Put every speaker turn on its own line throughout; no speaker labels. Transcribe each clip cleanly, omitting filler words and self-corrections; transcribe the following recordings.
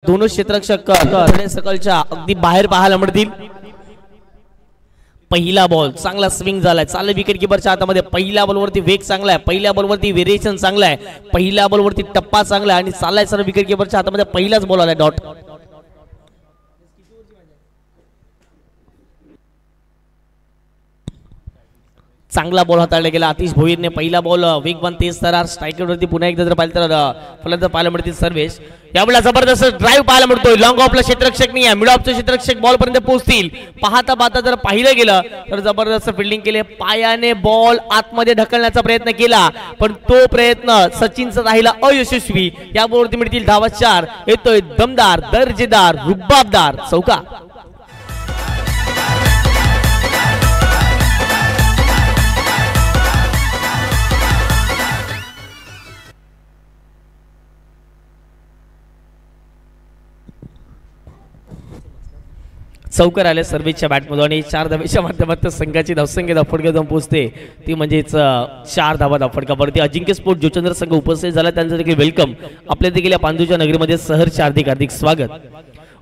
दोनों क्षेत्ररक्षक सर्कलच्या अगदी बाहेर पाहायला मिळतील। पहिला बॉल चांगला स्विंग झालाय, चालले विकेट कीपरच्या हातामध्ये। पहिल्या बॉलवरती वेग चांगला आहे, पहिल्या बॉलवरती व्हेरिएशन चांगला आहे, पहिल्या बॉलवरती टप्पा चांगला आहे आणि चाललाय सर विकेट कीपरच्या हातामध्ये पहिलाच बॉल आलाय डॉट। चांगला बॉल हाताळला गेला आतिश भोईरने। पहिला बॉल वेगवान तेज तरार स्ट्राइकरवरती पुन्हा एकदा जर पाहिलं तर फलंदाज पाहायला मिळतील सर्वेश। यावेळेला जबरदस्त ड्राइव्ह पाहायला मिळतोय, लॉंग ऑफला क्षेत्ररक्षक नाही आहे, मिड ऑफचे क्षेत्ररक्षक बॉल पर्यंत पोहोचतील। पाहता पाहता जर पाहिलं गेलं तर जबरदस्त फिल्डिंग केले, पायाने बॉल आतमध्ये ढकलण्याचा प्रयत्न केला पण तो प्रयत्न सचिनचा राहिला अयशस्वी। या बॉलवरती मिळतील धावा 4। येतोय दमदार दर्जेदार रुबाबदार चौका। चौकार आले सर्व्हिसच्या बॅटमधून आणि 4 धावेच्या माध्यमातून संघाची धावसंख्या धावफटका जाऊन पोहोचते ती म्हणजेच 4 धावा धावफटकावरती। अजिंक्य स्पोर्ट जोचंद्र संघ उपस्थित झाला, त्यांचं देखील वेलकम। आपल्या देखील या पांदूच्या नगरीमध्ये सहर्ष हार्दिक हार्दिक स्वागत।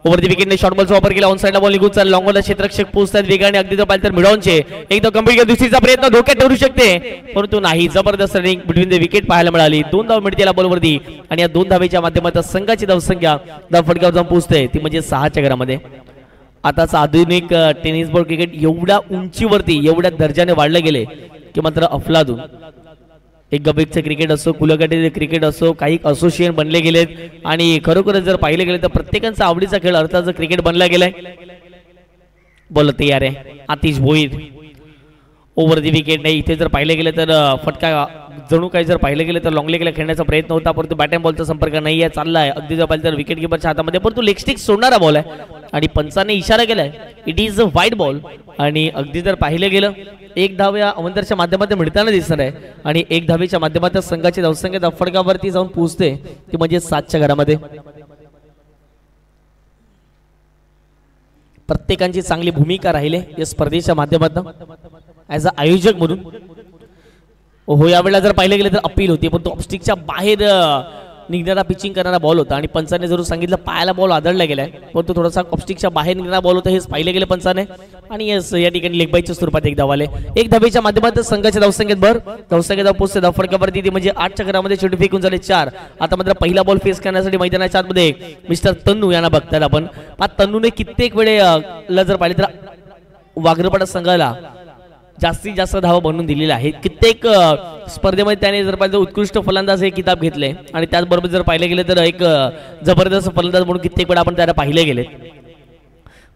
ओव्हर दी विकेटने शॉर्ट बॉलचा वापर केला, ऑन साइडला बॉल निघून चालला, लॉंग बॉलला क्षेत्ररक्षक पोहोचतात वेगाने, अगदी जर पाहिलं तर मिडॉनचे एकदम गंभीर दुसरीचा प्रयत्न धोक्यात ठरू शकते परंतु नाही, जबरदस्त रनिंग बिटवीन द विकेट पाहायला मिळाली। 2 धाव मिळतील या बॉलवरती आणि या 2 धावेच्या माध्यमातून संघाची धावसंख्या धावफटकावर जाऊन पोहोचते ती म्हणजे 6च्या घरामध्ये। आताच आधुनिक टेनिस बॉल क्रिकेट एवढ्या उंचीवरती एवढ्या दर्जाने वाढले गेले की मात्र अफलातून एक गबेकचं क्रिकेट असो, कुलगटीचे क्रिकेट असो, काही असोसिएशन बनले गेलेत आणि खरोखरच जर पाहिले गेले तर प्रत्येकाचा आवडीचा खेळ अर्थाचं क्रिकेट बनला गेलाय। बॉल तयार आहे Atish Bhoir. Over the wicket नाही, इथे जर पाहिले गेले तर फटका जणू काही जर पाहिले गेले तर लॉंग लेगला खेळण्याचा प्रयत्न होता परंतु बॅट अँड बॉलचा संपर्क नाही आहे, चाललाय अगदी जर पाहिलं तर विकेट कीपरच्या हातामध्ये परंतु लेग स्टिक सोडणारा बॉल आहे आणि पंचाने इशारा केलाय it is a wide ball आणि अगदी जर पाहिले गेलं 1 धाव या अवंतरच्या माध्यमातून मिळताना दिसणार आहे आणि 1 धावेच्या माध्यमातून संघाची धावसंख्या धावफटकावरती जाऊन पोहोचते ती म्हणजे 7च्या घरामध्ये। प्रत्येकाची चांगली भूमिका राहिली या स्पर्धेच्या माध्यमातून ॲज अ आयोजक म्हणून। हो यावेळेला जर पाहिले गेले तर अपील होती पण तो ऑफस्टिकच्या बाहेर निघणारा पिचिंग करणारा बॉल होता आणि पंचाने जरूर सांगितलं पायाला बॉल आदळला गेलाय परंतु थोडासा ऑफस्टिकच्या बाहेर निघणारा बॉल होता हेच पाहिले गेले पंचाने आणि यस या ठिकाणी लेग बाईच्या स्वरूपात 1 धाव आले। 1 धावेच्या माध्यमातून संघाच्या धावसंख्येत भर, धावसंख्या धाव पोहोचते धावफटकावरती ती म्हणजे 8च्या घरामध्ये चेंडू फेकून झाले 4। आता मात्र पहिला बॉल फेस करण्यासाठी मैदानाच्या आतमध्ये मिस्टर तन्नू यांना बघताय आपण। तन्नूने कित्येक वेळेला जर पाहिले तर वाघरपाडा संघाला जास्तीत जास्त धावा बनवून दिलेला आहे। कित्येक स्पर्धेमध्ये त्याने जर पाहिलं उत्कृष्ट फलंदाज हे किताब घेतले आणि त्याचबरोबर जर पाहिले गेले तर एक जबरदस्त फलंदाज म्हणून कित्येक वेळा आपण त्याला पाहिले गेले।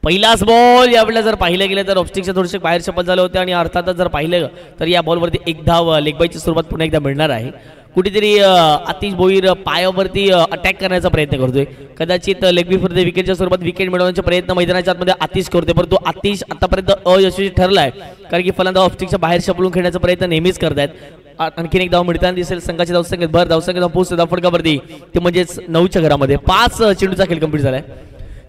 पहिलाच बॉल यावेळेला जर पाहिले गेले तर ऑफस्टिकच्या थोडेसे बाहेर शपथ झाले होते आणि अर्थातच जर पाहिलं तर या बॉलवरती 1 धाव लेग बाईच्या स्वरूपात पुन्हा एकदा मिळणार आहे। कुठेतरी आतिश भोईर पायावरती अटॅक करण्याचा प्रयत्न करतोय, कदाचित लेग बिफोर द विकेटच्या स्वरूपात विकेट मिळवण्याचा प्रयत्न मैदानाच्या आतमध्ये आतिश करतोय परंतु आतिश आतापर्यंत अयशस्वी ठरलाय कारण की फलंदाज ऑफस्टिकच्या बाहेर शपलून खेळण्याचा प्रयत्न नेहमीच करतायत। आणखीन 1 धाव मिळताना दिसेल संघाची धावसंख्येत भर, धावसंख्येत पोहोचते धावफटकावरती ते म्हणजेच 9च्या घरामध्ये। 5 चेंडूचा खेळ कंप्लीट झालाय।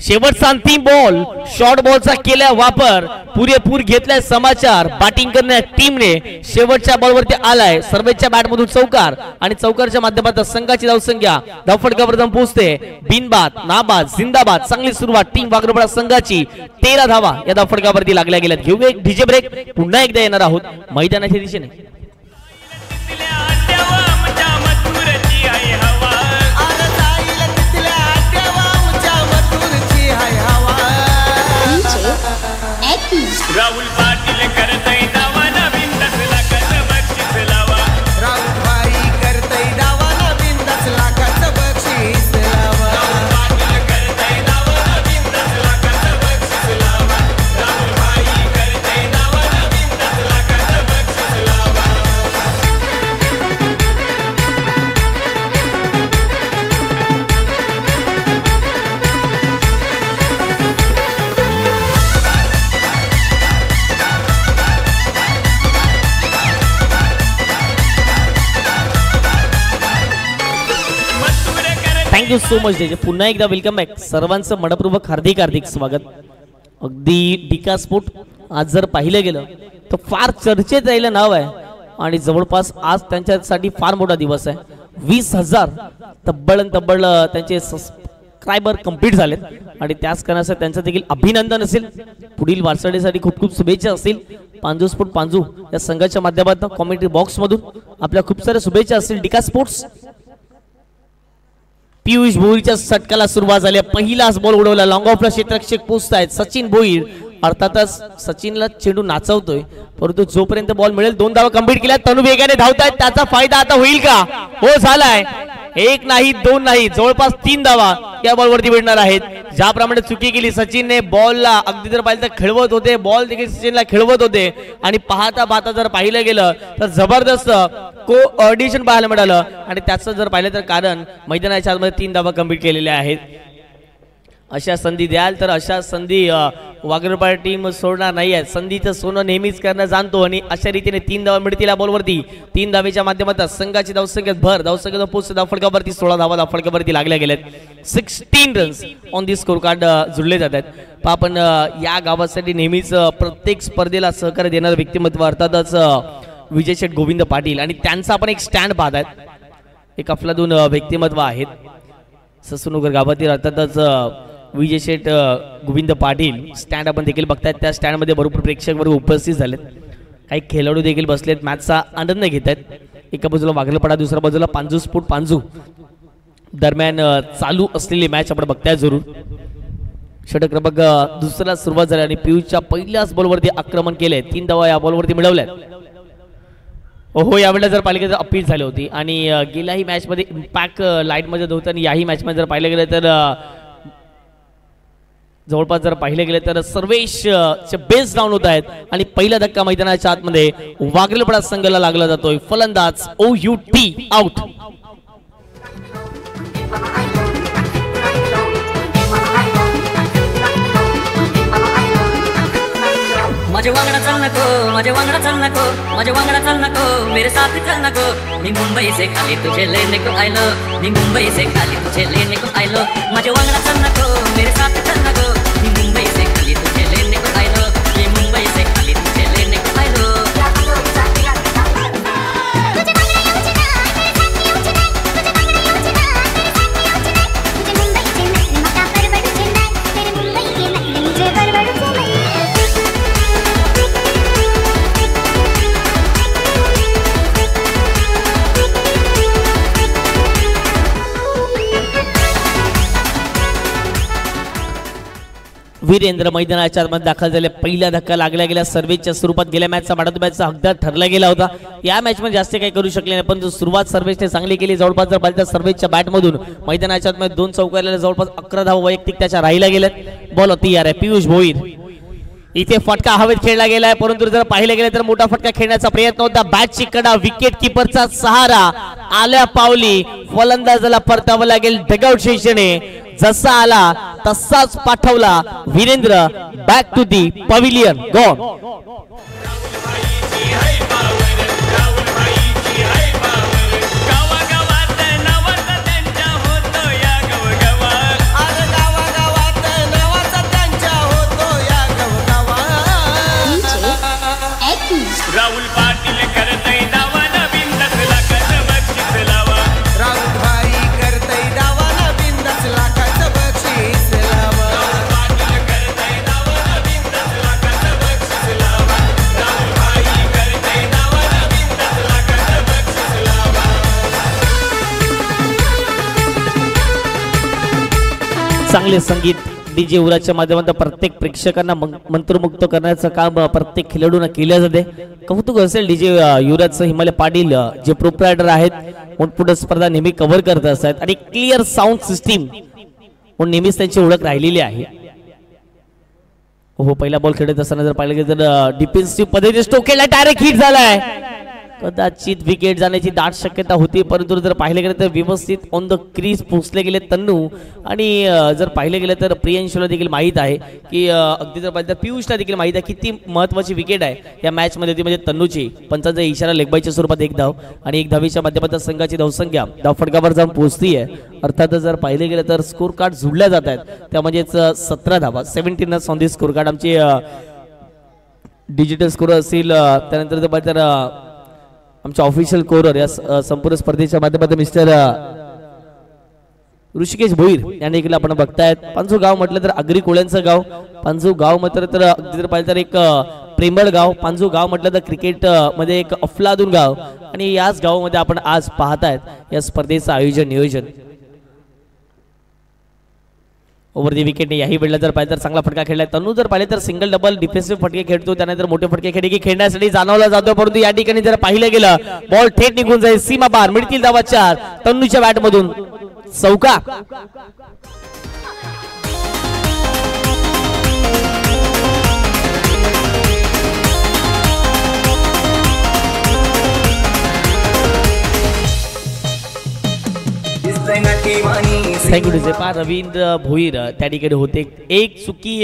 शेवटचा अंतिम बॉल, शॉर्ट बॉलचा केला वापर, पुरेपूर घेतलाय समाचार, बॅटिंग करणाऱ्या टीमने शेवटच्या बॉलवरती आलाय सर्वेच्या बॅटमधून चौकार आणि चौकारच्या माध्यमातून संघाची धावसंख्या धावफटकावर जाऊन पोहोचते बिनबाद नाबाद जिंदाबाद। चांगली सुरुवात टीम वाघरपाडा संघाची, 13 धावा या धावफटकावरती लागल्या गेल्यात। घेऊ एक डीजे ब्रेक, पुन्हा एकदा येणार आहोत मैदानाच्या दिशेने।
राहुल पाटील करतय दावा नवीन 10 लाखाचं बक्षीस लावा, राहुल भाई करतय दावा नवीन 10 लाखाचं बक्षीस लावा, राहुल पाटील करतय दावा नवीन 10 लाखाचं बक्षीस लावा, राहुल भाई करतय दावा नवीन 10 लाखाचं बक्षीस लावा।
थँक्यू सो मच जे पुन्हा एकदा वेलकम बॅक, सर्वांचं मनपूर्वक हार्दिक हार्दिक स्वागत। अगदी डिका स्पोर्ट आज जर पाहिलं गेलं तर फार चर्चेत राहिलं नाव आहे आणि जवळपास आज त्यांच्यासाठी फार मोठा दिवस आहे। 20,000 तब्बळ त्यांचे सबस्क्रायबर कंप्लीट झालेत आणि त्याच कारणासाठी त्यांचं देखील अभिनंदन असेल. पुढील वाटचालीसाठी खूप खूप शुभेच्छा असतील. पांजू स्पोर्ट पांजू या संघाच्या माध्यमातून कॉमेंट्री बॉक्स मधून आपल्या खूप साऱ्या शुभेच्छा असतील. डिका स्पोर्ट्स पियुष भोईरच्या षटकाला सुरुवात झाली. पहिलाच बॉल उडवला. लॉंग ऑफला क्षेत्ररक्षक पोहोचत आहेत सचिन भोईर. अर्थातच सचिनला चेंडू नाचवतोय परंतु जोपर्यंत बॉल मिळेल 2 धावा कंप्लीट केल्या. तनु वेगाने धावतायत. त्याचा फायदा आता होईल का? हो झालाय. 1 नाही 2 नाही जवळपास 3 धावा या बॉलवरती मिळणार आहेत. ज्याप्रमाणे चुकी केली सचिनने बॉलला अगदी जर पाहिलं तर खेळवत होते. बॉल देखील सचिनला खेळवत होते आणि पाहता जर पाहिलं गेलं तर जबरदस्त कोऑर्डिनेशन पाहायला मिळालं आणि त्याचं जर पाहिलं तर कारण मैदानाच्या आतमध्ये 3 धावा कंप्लीट केलेल्या आहेत. अशा संधी द्याल तर अशा संधी वागरपाड टीम सोडणार नाही आहे. संधीचं सोनं नेहमीच करणं जाणतो आणि अशा रीतीने 3 धावा मिळतील या बॉलवरती. 3 धावेच्या माध्यमातून संघाची धावसंख्येत भर. धावसंख्येत पोस्ट धावफडकावरती 16 धावा धावफडकावरती लागल्या गेल्यात. 16 runs on the score card जुळले जात आहेत. आपण या गावासाठी नेहमीच प्रत्येक स्पर्धेला सहकार्य देणारं व्यक्तिमत्व अर्थातच विजय शेठ गोविंद पाटील आणि त्यांचा आपण एक स्टँड पाहत आहेत. एक अफलातून व्यक्तिमत्व आहेत ससूनगर गावातील अर्थातच विजय शेठ गोविंद पाटील स्टँड आपण देखील बघतायत. त्या स्टँडमध्ये भरपूर प्रेक्षक वर्ग उपस्थित झालेत. काही खेळाडू देखील बसलेत मॅचचा आनंद घेत आहेत. एका बाजूला वाघलपाडा दुसऱ्या बाजूला पांजू स्पोर्ट पांजू दरम्यान चालू असलेली मॅच आपण बघताय जरूर. षटक क्रमांक दुसऱ्याला सुरुवात झाली आणि पियुषच्या पहिल्याच बॉलवरती आक्रमण केले. 3 धावा या बॉलवरती मिळवल्यात. हो यावेळेला जर पाहिलं गेलं तर अपील झाली होती आणि गेल्याही मॅच मध्ये इम्पॅक्ट लाईट मध्ये होतं आणि याही मॅच मध्ये जर पाहिलं गेलं तर जवळपास जर पाहिले गेले तर सर्वेश बेस डाऊन होत आहेत आणि पहिला धक्का मैदानाच्या आतमध्ये वागलपडा संघाला लागला जातोय. फलंदाज OUT आउट.
माझे वांगडा चल नको, माझे वांगडा चल नको, माझे वांगडा चल नको, मेरे साथ चल नको. मी मुंबई से खाली तुझे लेने को आयलो, मी मुंबई से खाली तुझे लेने को आयलो. माझे वांगडा चल नको, मेरे साथ चल नको, मी मुंबई से खाली तुझे लेने को आयलो, मी मुंबई से खाली तुझे लेने को आयलो.
वीरेंद्र मैदानाच्या आतमध्ये दाखल झाले. पहिला धक्का लागला गेला. सर्व्हिसच्या स्वरूपात गेल्या मॅचचा माडत मॅचचा हकदार ठरला गेला होता. या मॅच मध्ये जास्त काही करू शकले नाही पण सुरुवात सर्व्हिसने चांगली केली. जवळपास जर पाहिलं तर सर्व्हिसच्या बॅटमधून मैदानाच्या आतमध्ये 2 चौकारला जवळपास 11 धावा वैयक्तिक त्याच्या राहिला गेल्यात. बॉल तयार आहे पियुष भोईर. इथे फटका हवेत खेळला गेलाय परंतु जर पाहिलं गेलं तर मोठा फटका खेळण्याचा प्रयत्न होता. बॅटची कडा विकेट किपरचा सहारा आल्या पावली. फलंदाजाला परतावं लागेल डगआउट शेषने. जसा आला तसाच पाठवला Virendra. Back to the pavilion. Gone.
Rahul Patil करतय दावा नवीन 10 लाखाचं बक्षीस लावा. राहुल भाई करतय दावा नवीन 10 लाखाचं बक्षीस लावा. राहुल पाटील करतय दावा नवीन 10 लाखाचं बक्षीस लावा. राहुल भाई करतय दावा नवीन 10 लाखाचं बक्षीस लावा.
चांगले संगीत डीजे उराच्या माध्यमातून प्रत्येक प्रेक्षकांना मंत्रमुक्त करण्याचं काम प्रत्येक खेळाडूंना केलं जाते. कौतुक असेल डीजे युवराजचं. हिमालय पाटील जे प्रोप्रायटर आहेत पुढे स्पर्धा नेहमी कव्हर करत असतात आणि क्लिअर साऊंड सिस्टीम म्हणून नेहमीच त्यांची ओळख राहिलेली आहे. हो पहिला बॉल खेळत असताना जर पाहिलं गेलं तर डिफेन्सिव्ह पद्धतीने स्ट्रोक केला. डायरेक्ट हिट झालाय. कदाचित विकेट जाण्याची दाट शक्यता होती परंतु जर पाहिलं गेलं तर व्यवस्थित ऑन द क्रीज पोचले गेले तन्नू. आणि जर पाहिलं गेलं तर प्रियांशूला देखील माहीत आहे की अगदी जर पाहिलं तर पियुषला देखील माहीत आहे किती महत्त्वाची विकेट आहे या मॅच मध्ये ती म्हणजे तन्नूची. पंचांचा इशारा लेगबाईच्या स्वरूपात 1 धाव आणि 1 धावेच्या माध्यमातून संघाची धावसंख्या धावफडकावर जाऊन पोहोचती आहे. अर्थातच जर पाहिलं गेलं तर स्कोर कार्ड जुळल्या जात आहेत. त्या म्हणजेच 17 धावा 17 runs on the score card. आमची डिजिटल स्कोर असेल त्यानंतर जर पाहिलं तर आमच्या ऑफिशियल कोरर या संपूर्ण स्पर्धेच्या माध्यमातून मिस्टर ऋषिकेश भोईर यांनी देखील आपण बघतायत. पांजू गाव म्हटलं तर आगरी कोळ्यांचं गाव. पांजू गाव म्हटलं तर अगदी जर पाहिलं तर एक प्रेमळ गाव. पांजू गाव म्हटलं तर क्रिकेट मध्ये एक अफलातून गाव. आणि याच गावामध्ये आपण आज पाहतायत या स्पर्धेचं आयोजन नियोजन. ओव्हर दी विकेटने याही वेळेला जर पाहिलं तर चांगला फटका खेळलाय. तनू जर पाहिले तर सिंगल डबल डिफेन्सिव्ह फटके खेळतो, त्यानंतर मोठे फटके खेळण्यासाठी जाणवला जातो. परंतु या ठिकाणी जर पाहिलं गेलं बॉल थेट निघून जाईल सीमा बार. मिळतील धावा 4 तन्नूच्या बॅट मधून. चौका. थँक्यू डिझेपा. रवींद्र भोईर त्या ठिकाणी होते. एक चुकी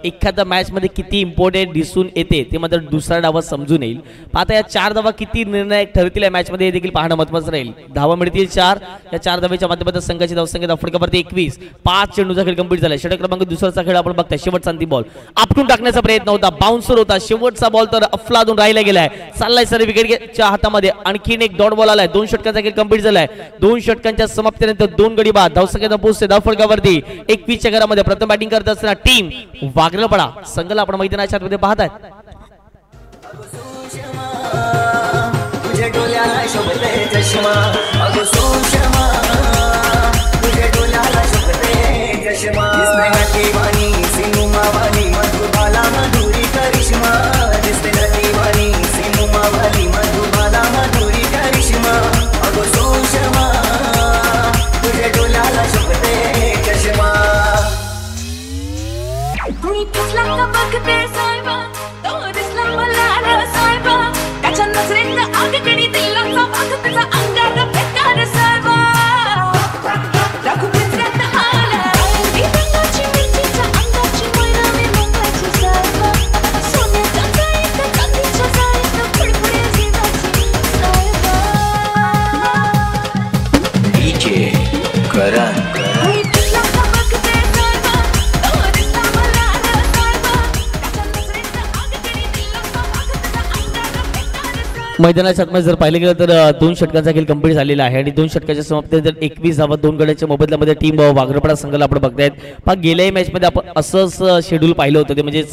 एखाद्या मॅच मध्ये किती इम्पॉर्टंट दिसून येते ते मात्र दुसरा डावा समजून येईल. आता या 4 धावा किती निर्णायक ठरतील या मॅच मध्ये देखील पाहणं महत्त्वाचं राहील. धावा मिळतील 4. या 4 धावेच्या माध्यमातून संघाची धावसंख्या धावफटकावरती 21. 5 चेंडूचा खेळ कंप्लीट झाला. षटक क्रमांक दुसराचा खेळ आपण बघताय. शेवटचा अंतिम बॉल आपटून टाकण्याचा प्रयत्न होता, बाउन्सर होता. शेवटचा बॉल तर अफलातून राहिला गेलाय. चाललाय सर विकेटच्या हातामध्ये. आणखीन एक डॉट बॉल आलाय. 2 षटकांचा खेळ कंप्लीट झालाय. 2 षटकांच्या समाप्तीनंतर 2 गडी बाद. धावसंख्या पोहोचते धावफटकावरती 21च्या घरामध्ये. प्रथम बॅटिंग करत असताना टीम वागरपडा संघाला आपण मैदानाच्या आतमध्ये पाहताय. मैदानाच्या आतमध्ये जर पाहिलं गेलं तर 2 षटकांचा खेळ कंप्लीट झालेला आहे आणि 2 षटकाच्या समाप्तीनंतर 21 धावा 2 गड्यांच्या मोबदल्यामध्ये टीम वागरपडा संघाला आपण बघतायत. पण गेल्याही मॅच मध्ये आपण असंच शेड्यूल पाहिलं होतं. ते म्हणजेच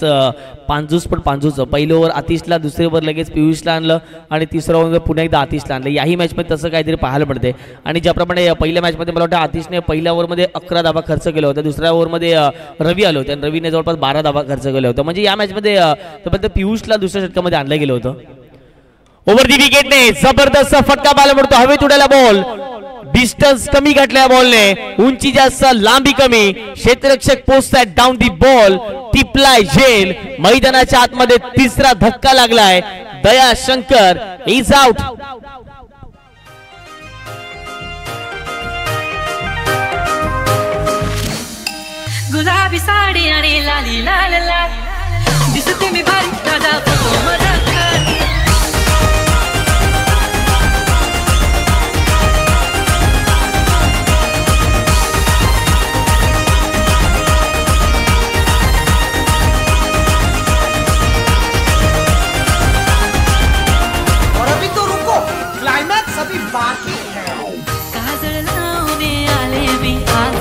पांजूचं पहिलं ओव्हर आतिशला, दुसरे ओव्हर लगेच पियुषला आणलं आणि तिसरा ओव्हर पुन्हा एकदा आतिशला आणलं. याही मॅच मध्ये तसं काहीतरी पाहायला मिळते. आणि ज्याप्रमाणे पहिल्या मॅच मध्ये मला वाटतं आतिशने पहिल्या ओव्हरमध्ये 11 धावा खर्च केला होता. दुसऱ्या ओव्हरमध्ये रवी आलो होते आणि रवीने जवळपास 12 धावा खर्च केला होता. म्हणजे या मॅच मध्ये पियुषला दुसऱ्या षटकामध्ये आणलं गेलं होतं. ओव्हर दी विकेटने जबरदस्त फटका पाहायला मिळतो. हवेत उडाला बॉल. डिस्टन्स कमी घातल्या बॉलने. उंची जास्त, लांबी कमी. क्षेत्ररक्षक पोहोचतात डाऊन दी बॉल. टिपलाय झेल. मैदानाच्या आतमध्ये तिसरा धक्का लागलाय. Daya Shankar is out.
गुलाबी साडी आणि लाली लाल लाल दिसते मी भारी दादा मजा कर. काजळ लावून आले मी आज.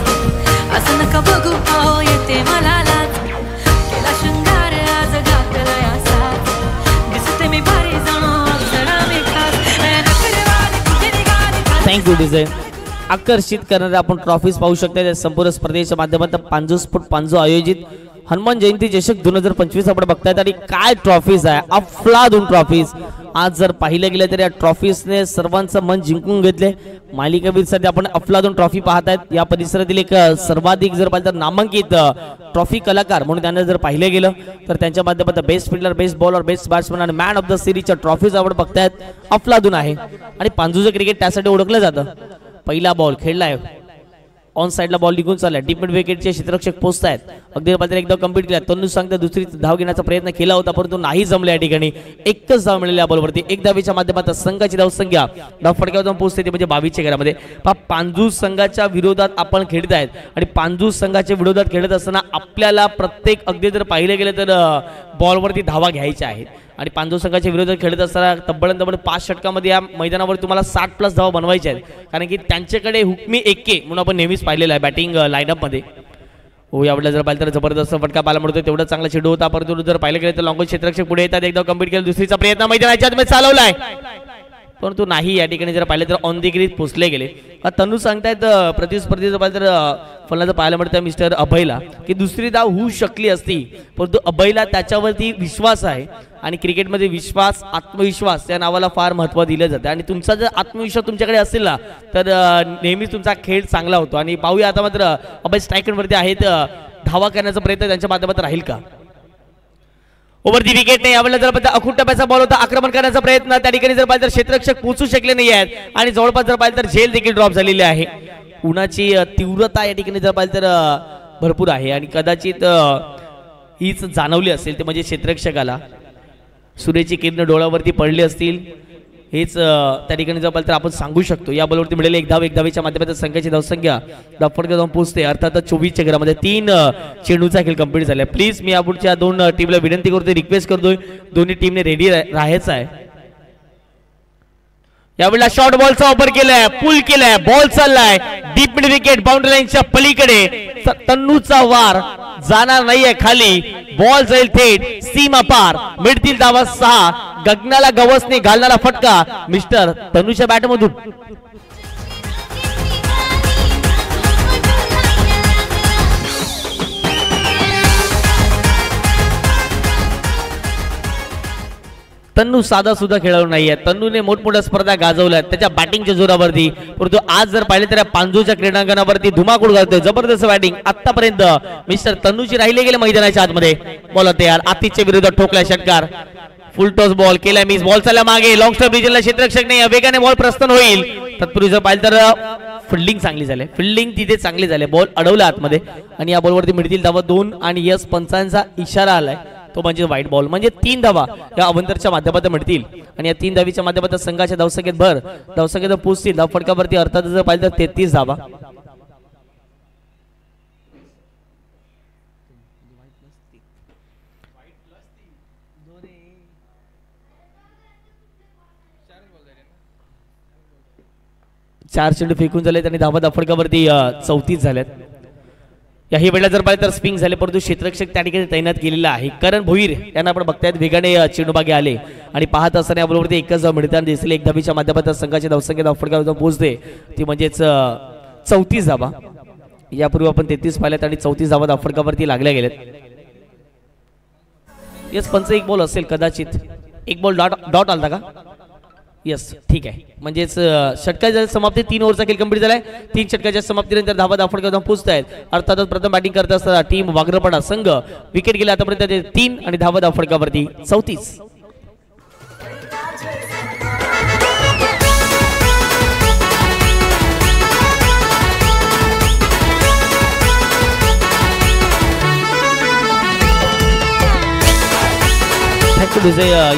असं नका बघू पाहू येते मला लाज. केला शृंगार आज घातलाय असा. दिसते मी भारी जाणो अक्षरा मी खास.
Thank you design. आकर्षित करणारे आपण ट्रॉफीज पाहू शकता. त्या संपूर्ण स्पर्धेच्या माध्यमातून पांजू आयोजित हनुमान जयंती चषक 2025 आपण बघतायत. आणि काय ट्रॉफीज आहे, अफलातून ट्रॉफीज. आज जर पाहिलं गेलं तर या ट्रॉफीजने सर्वांचं मन जिंकून घेतले. मालिकावीर सध्या आपण अफलातून ट्रॉफी पाहतायत. या परिसरातील एक सर्वाधिक जर पाहिलं तर नामांकित ट्रॉफी कलाकार म्हणून त्यांना जर पाहिलं गेलं तर त्यांच्या माध्यमातून best fielder, best bowler, best batsman आणि मॅन ऑफ द सिरीजच्या ट्रॉफीज आपण बघतायत. अफलातून आहे आणि पांजूचं क्रिकेट त्यासाठी ओळखलं जातं. पहिला बॉल खेळलाय. ऑन साइडला बॉल निघून चाललाय. डीप मिड विकेटचे क्षेत्ररक्षक पोहोचतायत. अगदी एकदा कंप्लीट केला. तन्नू सांगता दुसरी धाव घेण्याचा प्रयत्न केला होता परंतु नाही जमला. या ठिकाणी एकच धाव मिळाली या बॉलवरती. 1 धावेच्या माध्यमातून संघाची धावसंख्या धाव फटक्यावर पोहोचते ते म्हणजे 22च्या घरामध्ये. पांजू संघाच्या विरोधात आपण खेळत आहेत आणि पांजू संघाच्या विरोधात खेळत असताना आपल्याला प्रत्येक अगदी जर पाहिलं गेलं तर बॉलवरती धावा घ्यायच्या आहेत आणि पांजोळ संघाच्या विरोधात खेळत असताना तब्बल 5 षटकामध्ये या मैदानावर तुम्हाला 60+ धावा बनवायच्या आहेत, कारण की त्यांच्याकडे हुकमी एक्के म्हणून आपण नेहमीच पाहिलेलं आहे बॅटिंग लाईनअपमध्ये. हो यावेळेला जर पाहिलं तर जबरदस्त फटका पाहायला मिळतो, तेवढा चांगला चेंडू होता, परंतु जर पाहिलं गेलं तर लॉंगॉन क्षेत्ररक्षक पुढे येतात, एकदा कंप्लीट केलं, दुसरीचा प्रयत्न मैदानाच्या आतमध्ये चालवलाय परंतु नाही. या ठिकाणी जर पाहिलं तर ऑन दी ग्रीज पोचले गेले. तनू सांगतायत प्रतिस्पर्धी जर पाहिलं तर फलंदाज पाहायला मिळतं मिस्टर अभयला की दुसरी धाव होऊ शकली असती, परंतु अभयला त्याच्यावरती विश्वास आहे आणि क्रिकेटमध्ये विश्वास आत्मविश्वास या नावाला फार महत्त्व दिलं जातं आणि तुमचा जर आत्मविश्वास तुमच्याकडे असेल ना तर नेहमीच तुमचा खेळ चांगला होतो. आणि पाहूया आता मात्र अभय स्ट्रायकरवरती आहेत, धावा करण्याचा प्रयत्न त्यांच्या माध्यमातून राहील का. ओव्हर दी विकेट नाही, यावेळेला जर पाहिलं अखूट टप्प्याचा बॉल होता, आक्रमण करण्याचा प्रयत्न त्या ठिकाणी जर पाहिलं तर क्षेत्ररक्षक पोहोचू शकले नाही आहेत आणि जवळपास जर पाहिलं तर झेल देखील ड्रॉप झालेली आहे. उन्हाची तीव्रता या ठिकाणी जर पाहिलं तर भरपूर आहे आणि कदाचित हीच जाणवली असेल ते म्हणजे क्षेत्ररक्षकाला सूर्याची किरण डोळ्यावरती पडली असतील, हेच त्या ठिकाणी जर पाहिलं तर आपण सांगू शकतो. या बॉलवरती मिळालेले 1 धाव 1 धावेच्या माध्यमातून संघाची धावसंख्या धावफटका जाऊन पोहोचते, अर्थात 24 चेंडूमध्ये 3 चेंडूचा खेळ कंप्लीट झाला. प्लीज मी यापुढच्या 2 टीमला विनंती करतोय, रिक्वेस्ट करतोय, दोन्ही टीमने रेडी राहायचं आहे. यावेळेला शॉर्ट बॉलचा वापर केलाय, पुल केलाय, बॉल चाललाय डीप मिड विकेट बाउंड्री लाईनच्या पलीकडे, तन्नूचा वार जाणार नाहीये खाली, बॉल जाईल थेट सीमा पार, मिळतील धावा 6, गगनाला गवसने घालणारा फटका मिस्टर तन्नूच्या बॅटमधून. तन्नू साधा सुद्धा खेळाडू नाहीये, तन्नूने मोठमोठ्या स्पर्धा गाजवल्या त्याच्या बॅटिंगच्या जोरावरती, परंतु आज जर पाहिले तर पांजूच्या क्रीडांगणावरती धुमाकूळ घालतोय, जबरदस्त बॅटिंग आतापर्यंत मिस्टर तन्नूची राहिले गेले मैदानाच्या आतमध्ये. बॉल तयार, आतिथ्य विरुद्ध ठोकला षटकार, फुल टॉस बॉल केला मिस, बॉल चालला मागे, लॉंग स्टॉप रिजनला क्षेत्ररक्षक नाही, वेगाने बॉल प्रस्थान होईल. तत्पूर्वी जर पाहिलं तर फिल्डिंग चांगली झाली, फिल्डिंग तिथे चांगली झाली, बॉल अडवला आतमध्ये आणि या बॉलवरती मिळतील धावा 2 आणि यस पंचांचा इशारा आलाय तो म्हणजे व्हाईट बॉल, म्हणजे 3 धावा या अवंतरच्या माध्यमातून मिळतील आणि या 3 धावीच्या माध्यमातून संघाच्या धावसंख्येत भर, धावसंख्येत पोहोचतील. धाव फटकावरती अर्थात जर पाहिलं तर 33 धावा. चार चेंडू फेकून झाले आणि धावा धावफटकावरती 34 झाल्यात. याही वेळेला जर पाहिलं तर स्पिंग झाले, परंतु क्षेत्ररक्षक त्या ठिकाणी तैनात केलेला आहे. करण भोईर यांना आपण बघतायत वेगाने चेंडूबागे आले आणि पाहत असताना या बॉलवरती एकच धाव मिळताना दिसले. 1 धावीच्या माध्यमातून संघाची धावसंख्या धावफटकावर पोहोचते ती म्हणजेच 34 धावा. यापूर्वी आपण 33 पाहिल्यात आणि 34 धावा धावफटकावरती लागल्या गेल्यात. यस पंच एक बॉल असेल कदाचित, एक बॉल डॉट आलता का? यस ठीक आहे, म्हणजेच षटकाच्या समाप्ती 3 ओव्हरचा खेळ कंप्लीट झालाय. 3 षटकाच्या समाप्तीनंतर धावा धावफटका पोहोचत आहेत. अर्थातच प्रथम बॅटिंग करत असताना टीम वागरपडा संघ विकेट गेला आतापर्यंत 3 आणि धावा धावफटकावरती 34.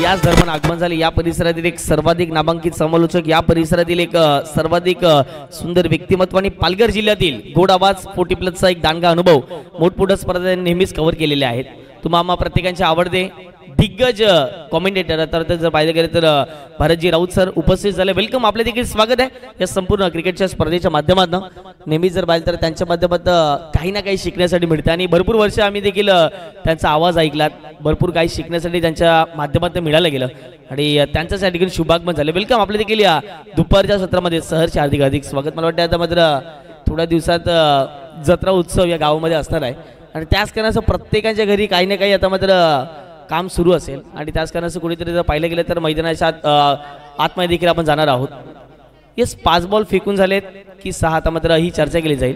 याच दरम्यान आगमन झाले या परिसरातील एक सर्वाधिक नामांकित समालोचक, या परिसरातील एक सर्वाधिक सुंदर व्यक्तिमत्व आणि पालघर जिल्ह्यातील गोड आवाज 40+ एक दांडगा अनुभव मोठमोठ्या स्पर्धा नेहमीच कव्हर केलेले आहेत. तुम्हाला प्रत्येकांचे आवडते दिग्गज कॉमेंटेटर तर जर पाहिलं गेलं तर भारतजी राऊत सर उपस्थित झाले. वेलकम, आपले देखील स्वागत आहे या संपूर्ण क्रिकेटच्या स्पर्धेच्या माध्यमातून. नेहमीच जर पाहिलं तर त्यांच्या माध्यमातून काही ना काही शिकण्यासाठी मिळतं आणि भरपूर वर्ष आम्ही देखील त्यांचा आवाज ऐकलात, भरपूर काही शिकण्यासाठी त्यांच्या माध्यमातून मिळालं गेलं आणि त्यांच्याच या ठिकाणी शुभागमन झाले. वेलकम, आपले देखील या दुपारच्या सत्रामध्ये सहर्ष हार्दिक स्वागत. मला वाटतं आता मात्र थोड्या दिवसात जत्रा उत्सव या गावामध्ये असणार आहे आणि त्याच कारणाचं प्रत्येकाच्या घरी काही ना काही आता मात्र काम सुरू असेल आणि त्याच कारणाचं कुठेतरी जर पाहिलं गेलं तर मैदानाच्या आतमध्ये देखील आपण जाणार आहोत. येस 5 बॉल फेकून झालेत की 6 आता मात्र ही चर्चा केली जाईल.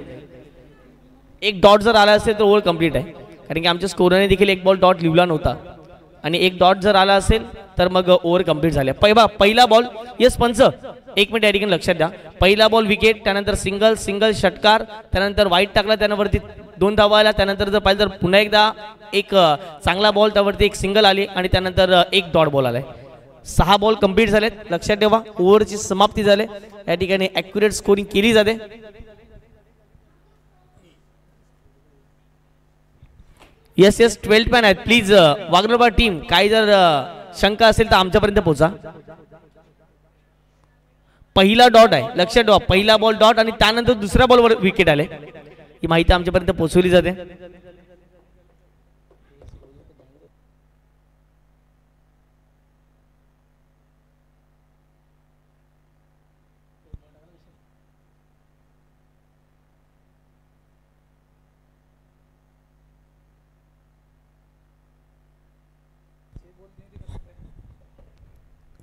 एक डॉट जर आला असेल तर ओव्हर कंप्लीट आहे, कारण की आमच्या स्कोररने देखील 1 बॉल डॉट लिहिला नव्हता आणि 1 डॉट जर आला असेल तर मग ओव्हर कंप्लीट झाले. पहिला बॉल येस पंच 1 मिनिट या ठिकाणी लक्षात द्या. पहिला बॉल विकेट, त्यानंतर सिंगल षटकार, त्यानंतर वाईट टाकला, त्यानंवरती 2 धावा आल्या, त्यानंतर जर पाहिलं तर पुन्हा एकदा एक चांगला बॉल, त्यावरती 1 सिंगल आली आणि त्यानंतर 1 डॉट बॉल आलाय. 6 बॉल कंप्लीट झालेत. लक्षात ठेवा ओव्हरची समाप्ती झाली, या ठिकाणी ॲक्युरेट स्कोरिंग केली जाते. येस 12 मॅन आहेत. प्लीज वागलोबा टीम काही जर शंका असेल तर आमच्यापर्यंत पोहोचा. पहिला डॉट आहे, लक्षात ठेवा, पहिला बॉल डॉट आणि त्यानंतर दुसऱ्या बॉलवर विकेट आले, ही माहिती आमच्यापर्यंत पोहोचवली जाते.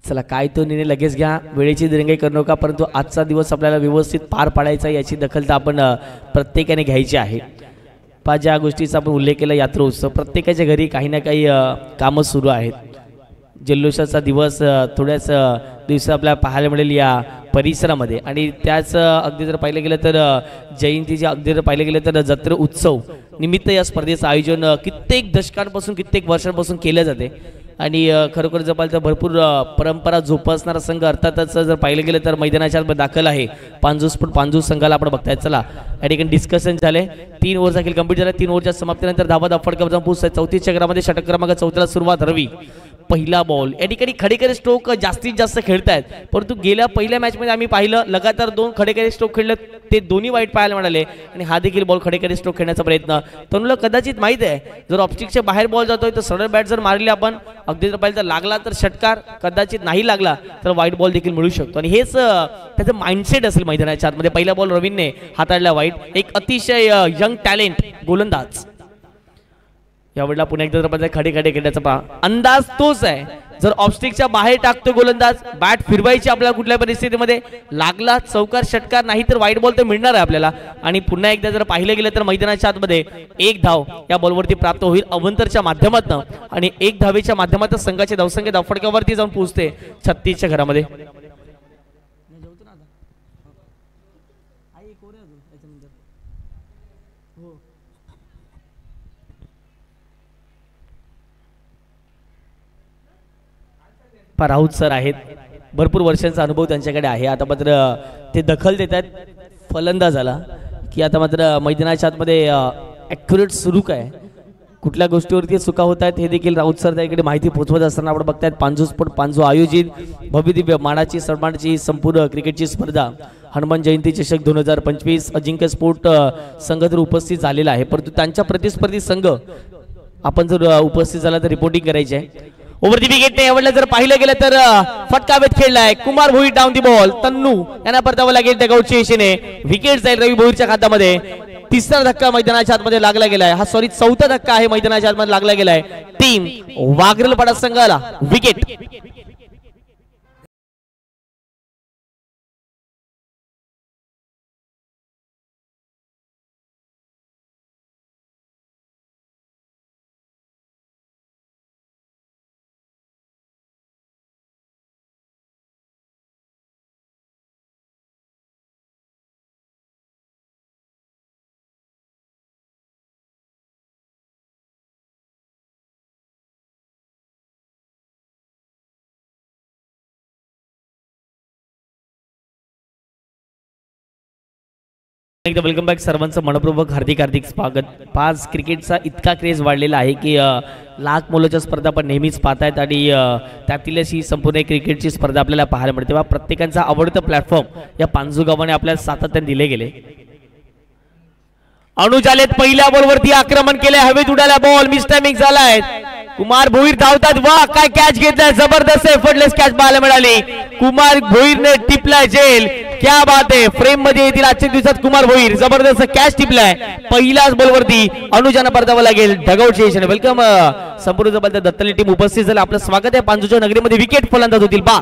चला, काय तो निर्णय लगेच घ्या, वेळेची दिरंगाई करू नका, परंतु आजचा दिवस आपल्याला व्यवस्थित पार पाडायचा याची दखल तर आपण प्रत्येकाने घ्यायची आहे. ज्या गोष्टीचा आपण उल्लेख केला, यात्रा उत्सव, प्रत्येकाच्या घरी काही ना काही कामं सुरू आहेत. जल्लोषाचा दिवस थोड्याच दिवस आपल्याला पाहायला मिळेल या परिसरामध्ये. आणि त्याच अगदी जर पाहिलं गेलं तर जयंतीचे, अगदी जर पाहिलं गेलं तर जत्रा उत्सव निमित्त या स्पर्धेचं आयोजन कित्येक दशकांपासून, कित्येक वर्षांपासून केलं जाते. आणि खरोखर जर पाहिलं तर भरपूर परंपरा जोपासणारा संघ अर्थातच जर पाहिलं गेलं तर मैदानाच्या दाखल आहे पांजूस संघाला आपण बघताय. चला, या ठिकाणी डिस्कशन झाले, 3 ओव्हरचा खेळ कंप्लीट झाला. 3 ओव्हरच्या समाप्तीनंतर धावा फटका जाऊन पोहोचतात 34 चक्रामध्ये. षटक क्रमांक 14ला सुरुवात रवी. पहिला बॉल, या ठिकाणी खडेकरी स्ट्रोक जास्तीत जास्त खेळतायत, परंतु गेल्या पहिल्या मॅचमध्ये आम्ही पाहिलं लगातार 2 खडेकरी स्ट्रोक खेळले, ते दोन्ही वाईट पाहायला मिळाले. आणि हा देखील बॉल खडेकरी स्ट्रोक खेळण्याचा प्रयत्न. तनुला कदाचित माहिती आहे, जर ऑप्स्टिकच्या बाहेर बॉल जातोय तर सरळ बॅट जर मारली आपण, अगदी जर पाहिलं तर लागला तर षटकार, कदाचित नाही लागला तर वाईट बॉल देखील मिळू शकतो. आणि हेच त्याचं माइंडसेट असेल मैदानाच्या आतमध्ये. पहिला बॉल रवीने हाताळला वाईट. एक अतिशय यंग टॅलेंट गोलंदाज, यावेळेला पुन्हा एकदा खडे खेळण्याचा अंदाज तोच आहे. जर ऑफस्टिकच्या बाहेर टाकतो गोलंदाज, बॅट फिरवायची आपल्याला कुठल्या परिस्थितीमध्ये, लागला चौकार षटकार, नाही तर वाईट बॉल तर मिळणार आहे आपल्याला. आणि पुन्हा एकदा जर पाहिलं गेलं तर मैदानाच्या आतमध्ये 1 धाव या बॉलवरती प्राप्त होईल अवंतरच्या माध्यमातून. आणि 1 धावेच्या माध्यमातून संघाच्या धावसंख्या धावफटक्यावरती जाऊन पोहोचते 36च्या घरामध्ये. राऊत सर आहेत, भरपूर वर्षांचा अनुभव त्यांच्याकडे आहे. आता मात्र ते दखल देत आहेत फलंदाजाला की आता मात्र मैदानाच्या आतमध्ये ॲक्युरेट सुरू काय, कुठल्या गोष्टीवरती चुका होत आहेत हे देखील राऊत सर त्याकडे माहिती पोहोचवत असताना आपण बघतायत. पांजू आयोजित भव्यदिव्य मानाची सन्मानाची संपूर्ण क्रिकेटची स्पर्धा हनुमान जयंती चषक 2025 अजिंक्य स्पोर्ट संघ तर उपस्थित झालेला आहे, परंतु त्यांच्या प्रतिस्पर्धी संघ आपण जर उपस्थित झाला तर रिपोर्टिंग करायची आहे. ओव्हर दी विकेट ने यावेळेला जर पाहिलं गेलं तर फटकावेत खेळलाय Kumar Bhoir. Down the ball, Tannu यांना परतावं लागेल त्या गावच्या दिशेने. विकेट जाईल रवी भोईरच्या खात्यामध्ये. 3रा धक्का मैदानाच्या आतमध्ये लागला गेलाय, हा सॉरी 4था धक्का आहे मैदानाच्या आतमध्ये लागला गेलाय. टीम वागरलपाडा संघाला विकेट. एकदा वेलकम बॅक सर्वांचं मनपूर्वक हार्दिक स्वागत. 5 क्रिकेटचा इतका क्रेज वाढलेला आहे की लाख मुलाच्या स्पर्धा पण नेहमीच पाहतायत आणि त्यातीलच ही संपूर्ण क्रिकेटची स्पर्धा आपल्याला पाहायला मिळते. तेव्हा प्रत्येकाचा आवडतं प्लॅटफॉर्म या पांजू गावाने आपल्याला सातत्याने दिले गेले. अनुज आलेत, पहिल्या बॉलवरती आक्रमण केले, हवेत उडाला बॉल, मिस टायमिंग झालाय. कुमार भोईर धावतात, वा काय कॅच घेतलाय, जबरदस्त एफर्टलेस कॅच पाहायला मिळाली. कुमार भोईरने टिपलाय झेल, क्या बात आहे. फ्रेम मध्ये येतील आजच्या दिवसात कुमार भोईर, जबरदस्त कॅच टिपलाय पहिल्याच बॉलवरती. अनुजांना परतावं लागेल ढगाऊट स्टेशन. वेलकम संपूर्ण जबरदस्त दत्तली टीम उपस्थित झाली, आपलं स्वागत आहे पांजूच्या नगरीमध्ये. विकेट फलंदाज होतील बा.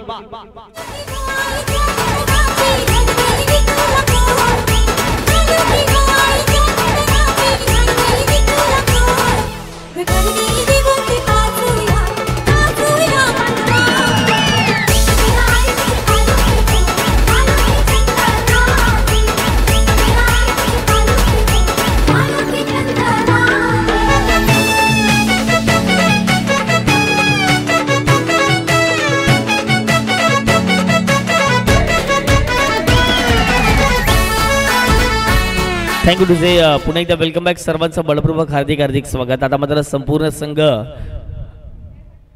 थँक्यू टू जे. पुन्हा एकदा वेलकम बॅक सर्वांचं बळपूर्वक हार्दिक स्वागत. आता मात्र संपूर्ण संघ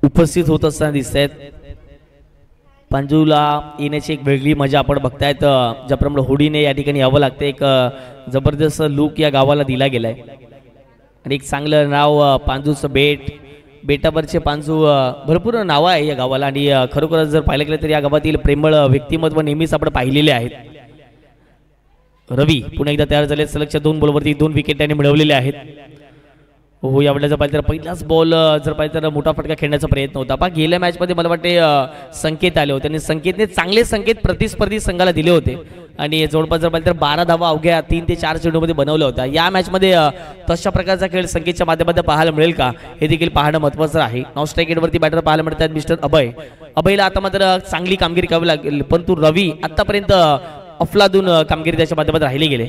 उपस्थित होत असताना दिसत आहेत. पांजूला येण्याची एक वेगळी मजा आपण बघतायत. ज्याप्रमाणे होडीने या ठिकाणी यावं लागतं, एक जबरदस्त लूक या गावाला दिला गेलाय आणि एक चांगलं नाव पांजूचं बेटावरचे पांजू भरपूर नावं आहे या गावाला आणि खरोखरच जर पाहिलं गेलं तर या गावातील प्रेमळ व्यक्तिमत्व नेहमीच आपण पाहिलेले आहेत. रवी पुन्हा एकदा तयार झाले. सलगच्या 2 बॉलवरती 2 विकेट त्यांनी मिळवलेले आहेत. हो यावेळेला जर पाहिलं तर पहिलाच बॉल जर पाहिलं तर मोठा फटका खेळण्याचा प्रयत्न होता. पहा गेल्या मॅचमध्ये मला वाटते संकेत आले होते आणि संकेतने चांगले संकेत प्रतिस्पर्धी संघाला दिले होते आणि जवळपास जर पाहिलं तर 12 धावा अवघ्या 3 ते 4 चेंडूमध्ये बनवल्या होत्या. या मॅचमध्ये तशा प्रकारचा खेळ संकेतच्या माध्यमातून पाहायला मिळेल का हे देखील पाहणं महत्त्वाचं आहे. नॉन स्ट्राईक एंडवरती बॅटर पाहायला मिळतात मिस्टर अभयला आता मात्र चांगली कामगिरी करावी लागेल, परंतु रवी आतापर्यंत अफलातून कामगिरी त्याच्या माध्यमातून राहिली गेले.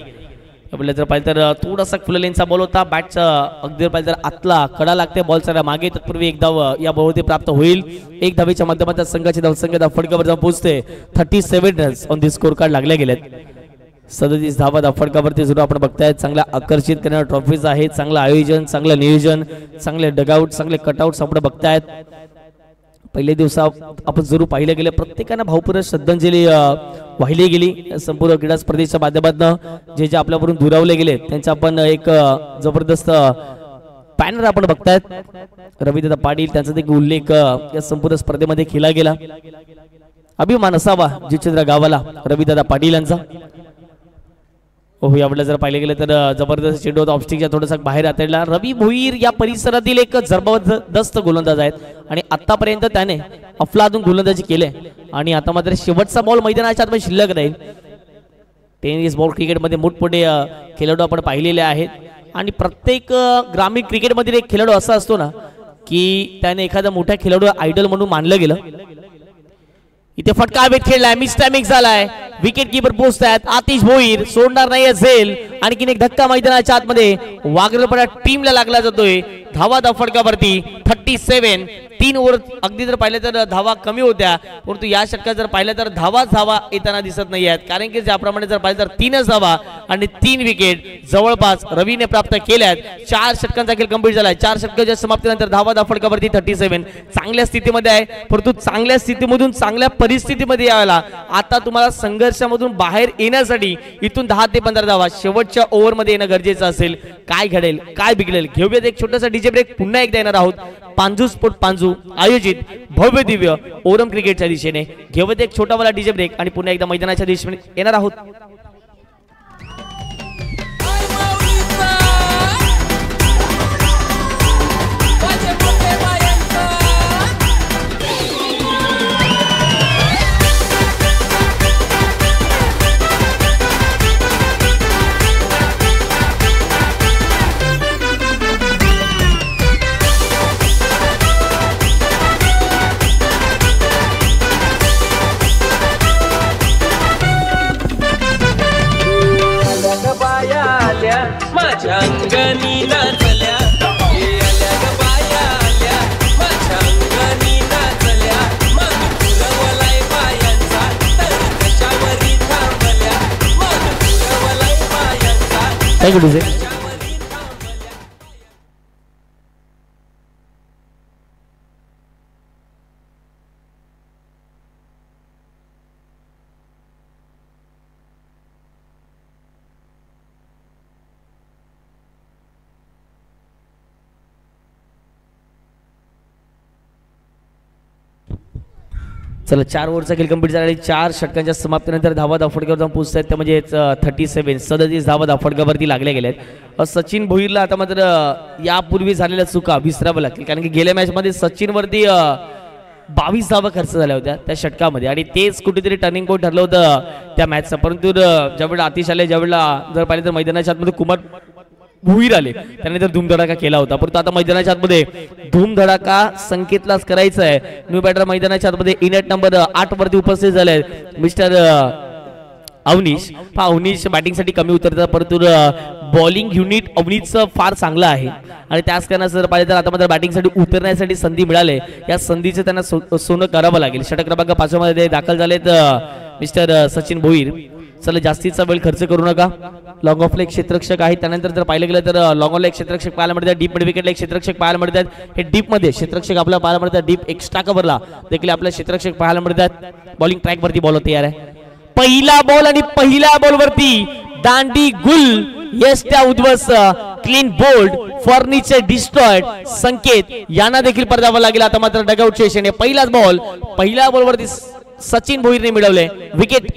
आपल्याला जर पाहिलं तर थोडासा फुल लेनचा बॉल होता. बॅटचा अगदी पाहिलं तर आतला कडा लागते बॉलचा मागे, तत्पूर्वी एक धाव या बॉलवरती प्राप्त होईल. एक धावेच्या माध्यमातून संघाची धावसंख्या फटकावर जाऊन पोहोचते. 37 runs on the score card लागले गेलेत. 37 धावा फटकावरती जरूर आपण बघताय. चांगल्या आकर्षित करणाऱ्या ट्रॉफीज आहेत, चांगलं आयोजन, चांगलं नियोजन, चांगले डगआउट, चांगले कटआउट्स आपण बघतायत. पहिले दिवसात आपण जरूर पाहिलं गेलं प्रत्येकानं भावपूर्ण श्रद्धांजली वाहिली गेली. संपूर्ण क्रीडा स्पर्धेच्या माध्यमातून जे आपल्यावरून दुरावले गेले त्यांचा आपण एक जबरदस्त पॅनर आपण बघतायत. रवीदादा पाटील त्यांचा देखील उल्लेख या संपूर्ण स्पर्धेमध्ये केला गेला. अभिमान असावा जिचंद्र गावाला रवीदादा पाटील यांचा. हो यावेळेला जर पाहिलं गेलं तर जबरदस्त चेंडू होता ऑफस्टिकच्या थोडासा बाहेर आतडला. रवी भोईर या परिसरातील एक जबरदस्त गोलंदाज आहेत आणि आतापर्यंत त्याने अफलातून गोलंदाजी केले आणि आता मात्र शेवटचा बॉल मैदानाच्या आतमध्ये शिल्लक राहील. टेनिस बॉल क्रिकेटमध्ये मोठमोठे खेळाडू आपण पाहिलेले आहेत आणि प्रत्येक ग्रामीण क्रिकेटमधील एक खेळाडू असा असतो ना की त्याने एखादा मोठा खेळाडू आयडल म्हणून मानलं गेलं. इथे फटका हवेत खेळलाय, मिसटायमिंग झालाय, विकेट कीपर पोहोचतायत. आतिश भोईर सोडणार नाही असेल. आणखीन एक धक्का मैदानाच्या आतमध्ये वागरपडा टीमला लागला जातोय. धावा फटकावरती 37. 3 ओव्हर अगदी जर पाहिलं तर धावा कमी होत्या, परंतु या षटकात जर पाहिलं तर धावा येताना दिसत नाही आहेत, कारण की ज्याप्रमाणे जर पाहिलं तर 3च धावा आणि 3 विकेट जवळपास रवीने प्राप्त केल्यात. 4 षटकांचा खेळ कंप्लीट झालाय. 4 षटकाच्या समाप्तीनंतर धावा फटकावरती 37. चांगल्या स्थितीमध्ये आहे, परंतु चांगल्या स्थितीमधून चांगल्या परिस्थितीमध्ये यायला आता तुम्हाला संघर्षामधून बाहेर येण्यासाठी इथून 10 ते 15 धावा शेवटच्या ओव्हरमध्ये येणं गरजेचं असेल. काय घडेल काय बिघडेल घेऊयात एक छोटासा डीजे ब्रेक. पुन्हा एकदा येणार आहोत पांजू स्पोर्ट पांजू आयोजित भव्य दिव्य ओरम क्रिकेटच्या दिशेने. घेऊयात एक छोटावाला डीजे ब्रेक आणि पुन्हा एकदा मैदानाच्या दिशेने येणार आहोत.
माझ्या अंगणी नाचल्या, आल्या ग बाया आल्या, माझ्या अंगणी नाचल्या, मन पुरवलाय बायांचा तर कशावरी थांबल्या, मन पुरवलाय बायांचा
काय करूचे चला 4 ओव्हरचा खेळ कंप्लीट झाला आणि 4 षटकांच्या समाप्तीनंतर धावा फटकावर जाऊन पोहोचत आहेत. म्हणजे 37 धावा फटकावरती लागल्या गेल्यात. सचिन भोईरला आता मात्र यापूर्वी झालेल्या चुका विसरावं लागतील, कारण की गेल्या मॅचमध्ये सचिनवरती 22 धावा खर्च झाल्या होत्या त्या षटकामध्ये आणि तेच कुठेतरी टर्निंग पॉईंट ठरलं होतं त्या मॅचचं. परंतु ज्यावेळेला आतिश आले, ज्यावेळेला जर पाहिलं तर मैदानाच्या आतमध्ये कुमार भोईर आले, त्याने तर धूमधडाका केला होता. परंतु आता मैदानाच्या आतमध्ये धूमधडाका संकेतलाच करायचा आहे. न्यू बॅटर मैदानाच्या आतमध्ये इनेट नंबर 8 वरती उपस्थित झाले मिस्टर अवनीश. अवनीश बॅटिंगसाठी कमी उतरतात, परंतु बॉलिंग युनिट अवनीशचं फार चांगलं आहे आणि त्याच कारणाचं जर पाहिजे तर आता मात्र बॅटिंगसाठी उतरण्यासाठी संधी मिळाली. या संधीचं त्यांना सोनं करावं लागेल. षटक क्रमांक 5 मध्ये दाखल झालेत मिस्टर सचिन भोईर. चला जास्तीचा वेळ खर्च करू नका. लॉंग ऑफला एक क्षेत्ररक्षक आहे, त्यानंतर जर पाहिलं गेलं तर लॉंग ऑनला एक क्षेत्ररक्षक पाहायला मिळतात, डीप मिड विकेटला एक क्षेत्ररक्षक पाहायला मिळतात. हे डीप मध्ये क्षेत्ररक्षक आपल्याला पाहायला मिळतात, डीप एक्स्ट्रा कव्हरला देखील आपल्याला क्षेत्ररक्षक पाहायला मिळतात. बॉलिंग ट्रॅक वरती बॉल तयार आहे. पहिला बॉल आणि पहिल्या बॉल वरती दांडी गुल येस त्या उद्वस क्लीन बोल्ड फर्निचर डिस्ट्रॉयड संकेत यांना देखील पडदावा लागेल. आता मात्र डगआउट सेशन आहे. पहिलाच बॉल पहिल्या बॉल वरती सचिन भोईरने मिळवले wicket.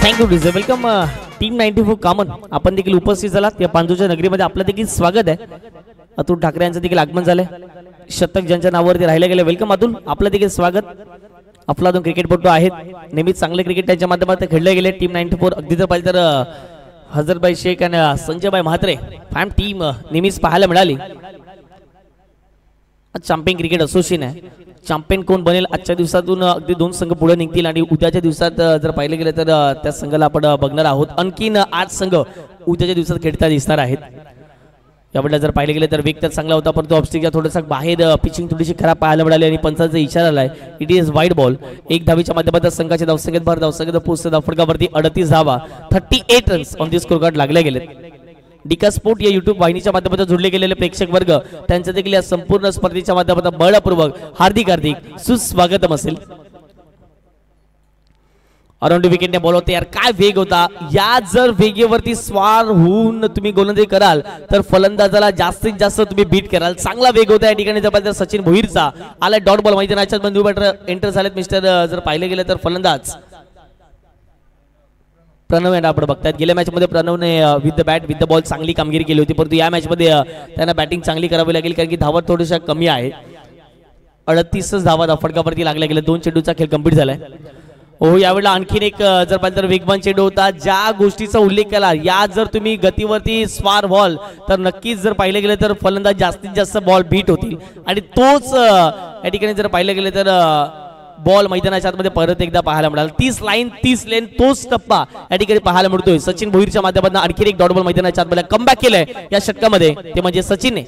Thank you DJ. Welcome team 94 common. आपण देखील उपस्थित झालात या पांजूच्या नगरीमध्ये. आपलं देखील स्वागत आहे. अतुल ठाकरे यांचं देखील आगमन झालंय. शतक ज्यांच्या नावावरती राहिले गेले. वेलकम अतुल, आपलं देखील स्वागत. अफलातून क्रिकेटपटू आहेत, नेहमीच चांगले क्रिकेट त्यांच्या माध्यमातून खेळले गेले. टीम 94 अगदी जर पाहिजे तर हजरभाई शेख आणि संजयभाई म्हात्रे फॅम टीम नेहमीच पाहायला मिळाली. चॅम्पियन क्रिकेट असोसिएशन आहे. चॅम्पियन कोण बनेल आजच्या दिवसातून अगदी 2 संघ पुढे निघतील आणि उद्याच्या दिवसात जर पाहिलं गेलं तर त्या संघाला आपण बघणार आहोत. आणखीन 8 संघ उद्याच्या दिवसात खेळता दिसणार आहेत. यावेळेला जर पाहिलं गेलं तर वेग तर चांगला होता, परंतु ऑफस्टिकच्या थोडासा बाहेर पिचिंग थोडीशी खराब पाहायला मिळाली आणि पंचांचा इशारा आलाय. It is wide ball. एक धावीच्या माध्यमातून संघाच्या धावसंख्येत भर धावसंख्येत पोहोचते धावफटकावरती 38 धावा 38 runs on the score card लागले गेले. डिका स्पोर्ट या युट्यूब वाहिनीच्या माध्यमातून जोडले गेलेले प्रेक्षक वर्ग त्यांचं देखील या संपूर्ण स्पर्धेच्या माध्यमातून बळपूर्वक हार्दिक सुस्वागतम असेल. अराउंड विकेटने बॉल होते यार, काय वेग होता. या जर वेगेवरती स्वार होऊन तुम्ही गोलंदाजी कराल तर फलंदाजाला जास्तीत जास्त तुम्ही बीट कराल. चांगला वेग होता या ठिकाणी. जर सचिन भोईरचा आला डॉट बॉल. मैदानाच्या न्यू बॅटर एंटर झालेत मिस्टर. जर पाहिले गेले तर फलंदाज प्रणव यांना आपण बघतायत. गेल्या मॅच मध्ये प्रणवने with the bat with the ball चांगली कामगिरी केली होती, परंतु या मॅच मध्ये त्यांना बॅटिंग चांगली करावी लागेल कारण की धावा थोड्याशा कमी आहे. 38 धावा फटकावरती लागल्या गेल्या. 2 चेंडूचा खेळ कंप्लीट झालाय. हो, यावेळेला आणखीन एक जर पाहिजे तर वेगवान चेंडू होता. ज्या गोष्टीचा उल्लेख केला, या जर तुम्ही गतीवरती स्वार व्हाल तर नक्कीच जर पाहिलं गेलं तर फलंदाज जास्तीत जास्त बॉल बीट होतील आणि तोच या ठिकाणी जर पाहिलं गेलं तर बॉल मैदानाच्या आतमध्ये परत एकदा पाहायला मिळाला. 30 लाईन 30 लेन तोच टप्पा या ठिकाणी पाहायला मिळतोय. सचिन भोईरच्या माध्यमातून आणखी एक डॉट बॉल मैदानाच्या आतमध्ये कमबॅक केलंय या षटकामध्ये, ते म्हणजे सचिनने.